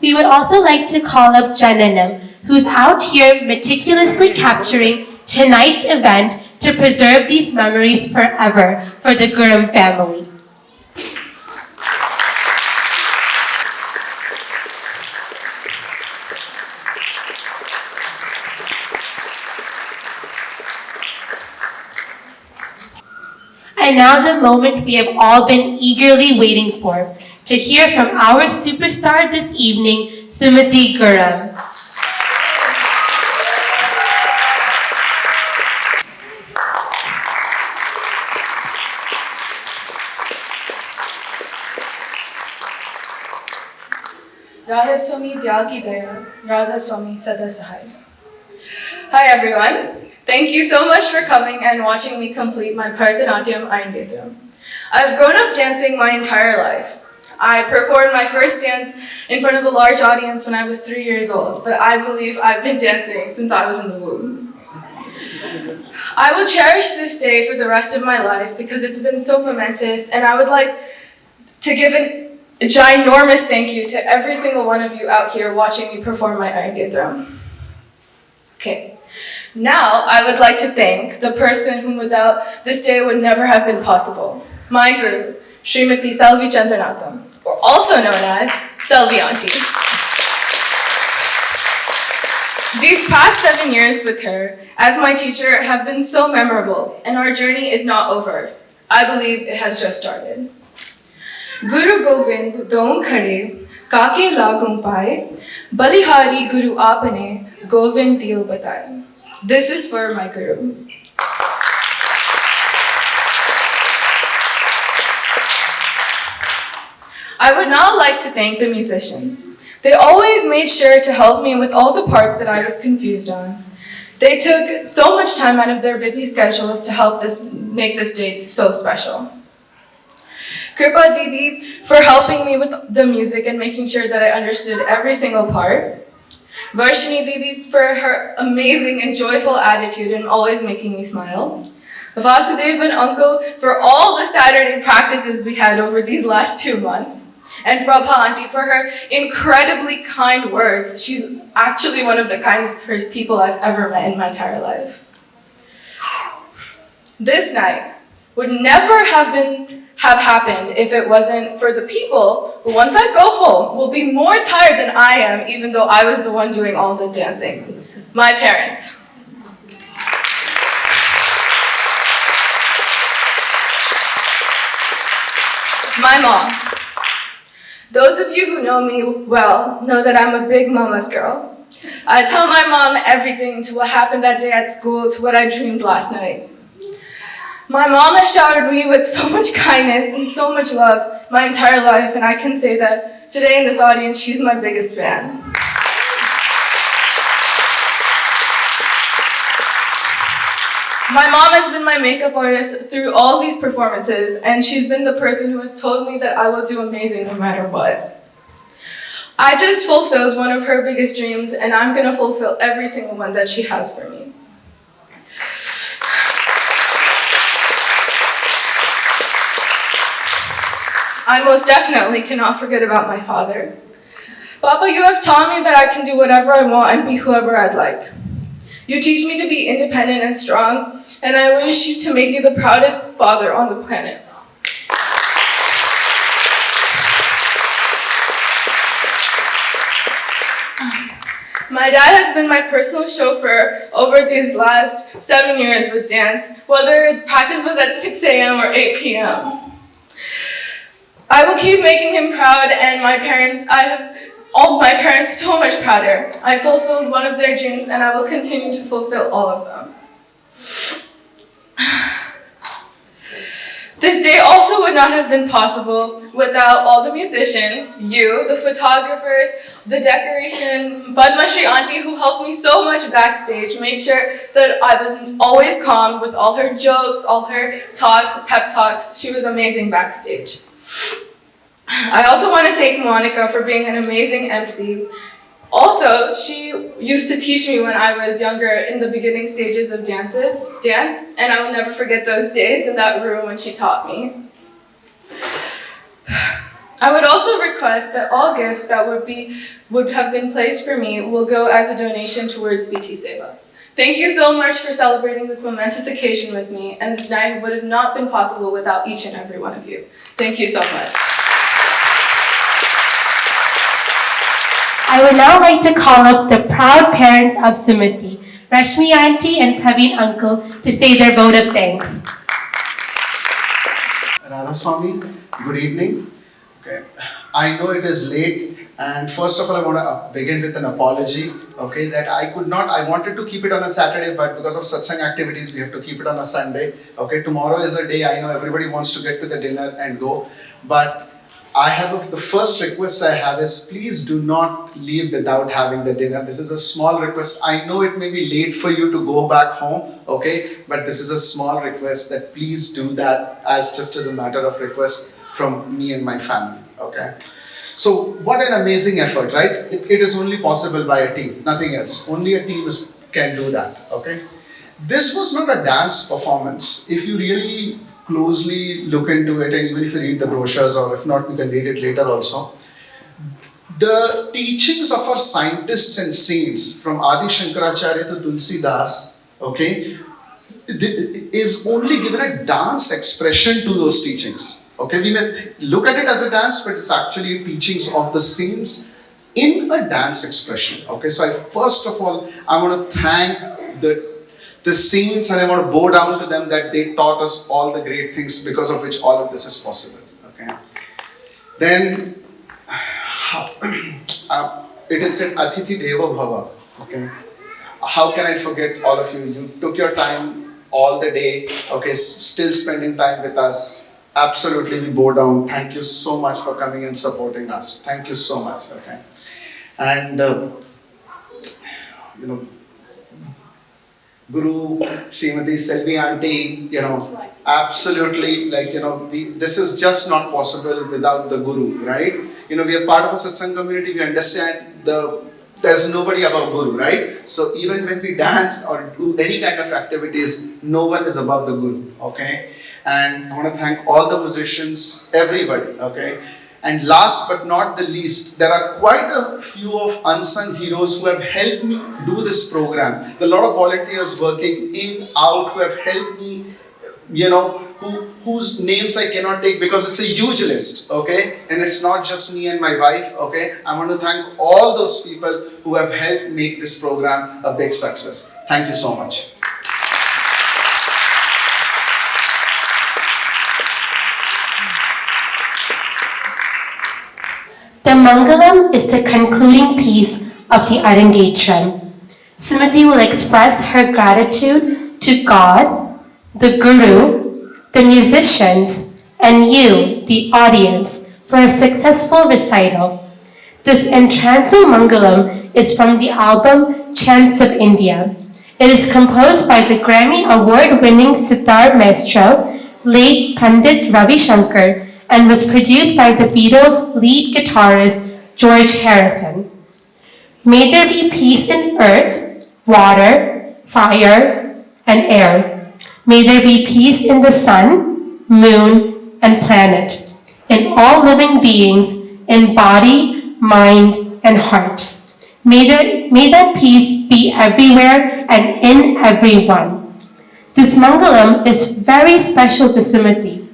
We would also like to call up Jananam, who's out here meticulously capturing tonight's event to to preserve these memories forever for the Gurum family. And now the moment we have all been eagerly waiting for, to hear from our superstar this evening, Sumati Gurum. Radha Swami Vyagi Daya, Radha Swami Sada Sahai. Hi everyone. Thank you so much for coming and watching me complete my Bharatanatyam Arangettam. I've grown up dancing my entire life. I performed my first dance in front of a large audience when I was 3 years old, but I believe I've been dancing since I was in the womb. I will cherish this day for the rest of my life because it's been so momentous, and I would like to give a ginormous thank you to every single one of you out here watching me perform my Arangettam. Okay, now I would like to thank the person whom without this day would never have been possible, my guru, Srimati Selvi Jananam, or also known as Selvi Auntie. These past 7 years with her as my teacher have been so memorable, and our journey is not over. I believe it has just started. Guru Govind Don Khare, Kake Lagum Pai, Balihari Guru Apane, Govind Dio Batai. This is for my guru. I would now like to thank the musicians. They always made sure to help me with all the parts that I was confused on. They took so much time out of their busy schedules to help make this day so special. Kripa Didi for helping me with the music and making sure that I understood every single part. Varshini Didi for her amazing and joyful attitude and always making me smile. Vasudev and Uncle for all the Saturday practices we had over these last 2 months. And Prabha Auntie for her incredibly kind words. She's actually one of the kindest people I've ever met in my entire life. This night would never have happened if it wasn't for the people who, once I go home, will be more tired than I am, even though I was the one doing all the dancing. My parents. My mom. Those of you who know me well know that I'm a big mama's girl. I tell my mom everything, to what happened that day at school, to what I dreamed last night. My mom has showered me with so much kindness and so much love my entire life, and I can say that today in this audience, she's my biggest fan. My mom has been my makeup artist through all these performances, and she's been the person who has told me that I will do amazing no matter what. I just fulfilled one of her biggest dreams, and I'm gonna fulfill every single one that she has for me. I most definitely cannot forget about my father. Papa, you have taught me that I can do whatever I want and be whoever I'd like. You teach me to be independent and strong, and I wish to make you the proudest father on the planet. My dad has been my personal chauffeur over these last 7 years with dance, whether practice was at 6 a.m. or 8 p.m. I will keep making him proud, and my parents, I have all my parents so much prouder. I fulfilled one of their dreams, and I will continue to fulfill all of them. This day also would not have been possible without all the musicians, you, the photographers, the decoration, Padma Shri Auntie, who helped me so much backstage, made sure that I was always calm with all her jokes, all her talks, pep talks. She was amazing backstage. I also want to thank Monica for being an amazing MC. Also, she used to teach me when I was younger in the beginning stages of dance, and I will never forget those days in that room when she taught me. I would also request that all gifts that would have been placed for me will go as a donation towards BT Seva. Thank you so much for celebrating this momentous occasion with me, and this night would have not been possible without each and every one of you. Thank you so much. I would now like to call up the proud parents of Sumati, Rashmi Auntie and Praveen Uncle, to say their vote of thanks. Radha Swami, good evening. Okay, I know it is late, and first of all, I want to begin with an apology. Okay, that I wanted to keep it on a Saturday, but because of satsang activities, we have to keep it on a Sunday. Okay, tomorrow is a day I know everybody wants to get to the dinner and go, but the first request I have is please do not leave without having the dinner. This is a small request. I know it may be late for you to go back home, okay, but this is a small request that please do that just as a matter of request from me and my family, okay. So what an amazing effort, right? It is only possible by a team, nothing else. Only a team can do that, okay? This was not a dance performance. If you really closely look into it, and even if you read the brochures, or if not, you can read it later also. The teachings of our scientists and saints, from Adi Shankaracharya to Tulsi Das, okay, is only given a dance expression to those teachings. Okay, we may look at it as a dance, but it's actually teachings of the saints in a dance expression. Okay, so first of all, I want to thank the saints, and I want to bow down to them that they taught us all the great things because of which all of this is possible. Okay, then it is said Atithi Deva Bhava. Okay, how can I forget all of you? You took your time all the day. Okay, still spending time with us. Absolutely, we bow down. Thank you so much for coming and supporting us. Thank you so much. Okay, and Guru, Srimati, Selvi Auntie, absolutely, this is just not possible without the Guru, right? We are part of a satsang community. We understand there's nobody above Guru, right? So even when we dance or do any kind of activities, no one is above the Guru, okay? And I want to thank all the musicians, everybody, okay? And last but not the least, there are quite a few of unsung heroes who have helped me do this program. There are a lot of volunteers working in, out, who have helped me, whose names I cannot take because it's a huge list, okay? And it's not just me and my wife, okay? I want to thank all those people who have helped make this program a big success. Thank you so much. The Mangalam is the concluding piece of the Arangettam. Sumati will express her gratitude to God, the Guru, the musicians, and you, the audience, for a successful recital. This entrancing Mangalam is from the album Chants of India. It is composed by the Grammy Award-winning sitar maestro, late Pandit Ravi Shankar, and was produced by the Beatles' lead guitarist, George Harrison. May there be peace in earth, water, fire, and air. May there be peace in the sun, moon, and planet, in all living beings, in body, mind, and heart. May that peace be everywhere and in everyone. This Mangalam is very special to Sumati.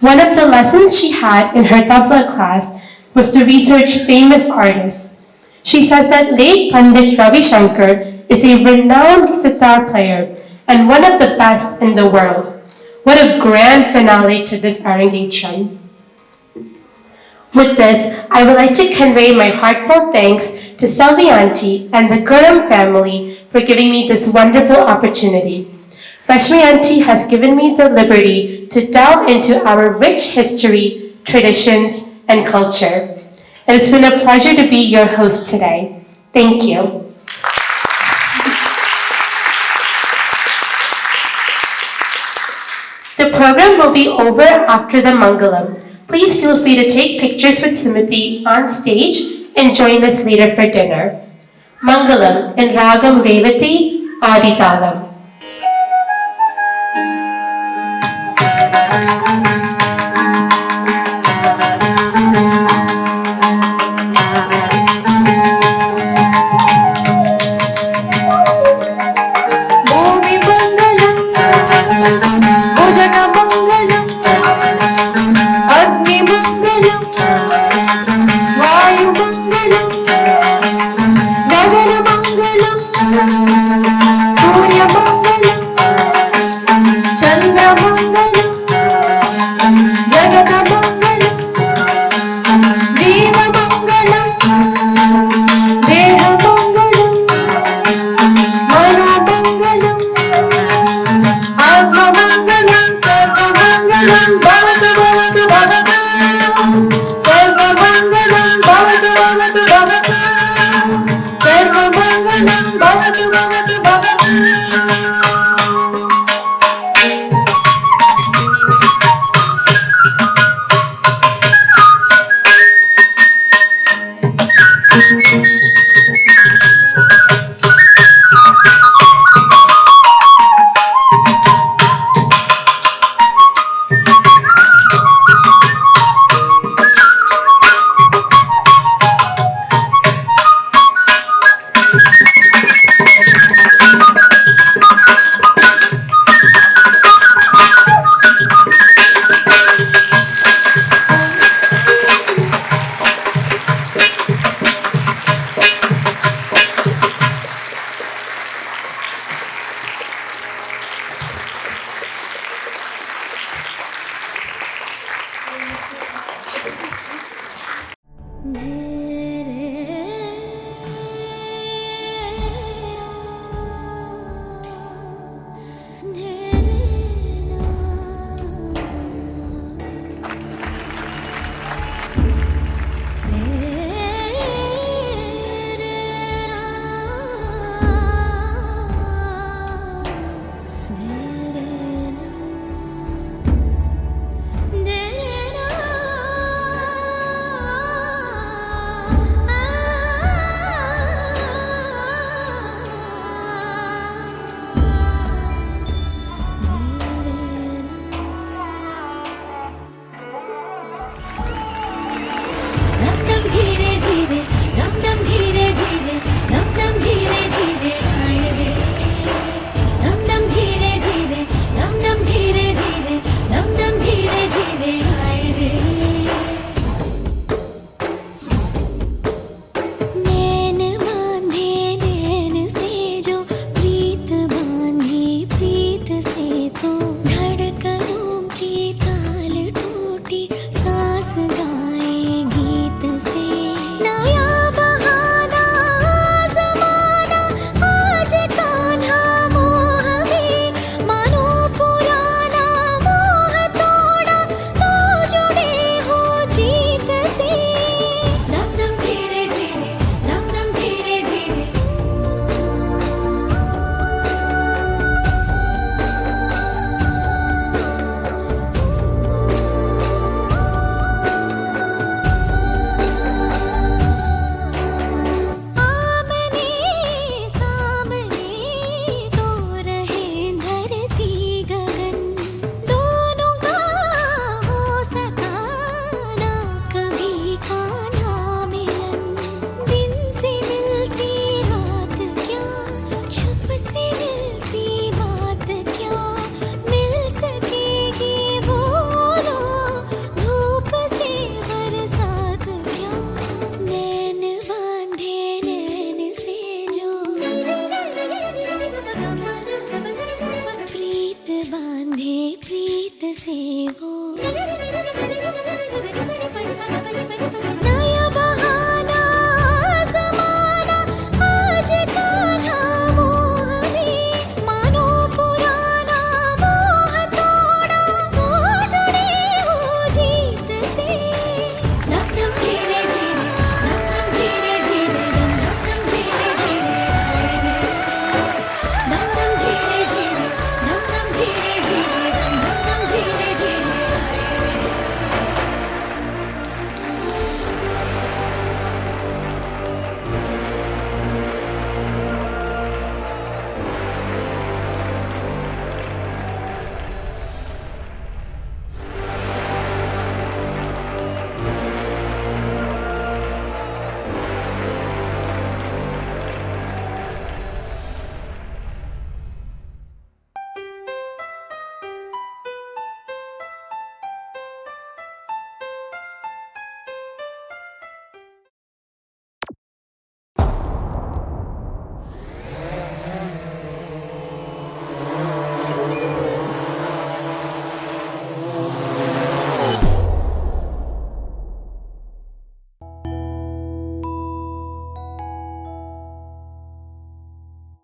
One of the lessons she had in her tabla class was to research famous artists. She says that late Pandit Ravi Shankar is a renowned sitar player and one of the best in the world. What a grand finale to this Arangettam. With this, I would like to convey my heartfelt thanks to Selvi Auntie and the Guram family for giving me this wonderful opportunity. Rashmi Auntie has given me the liberty to delve into our rich history, traditions, and culture. It has been a pleasure to be your host today. Thank you. The program will be over after the Mangalam. Please feel free to take pictures with Sumati on stage and join us later for dinner. Mangalam in Ragam Revati Aditalam. Jagadamanga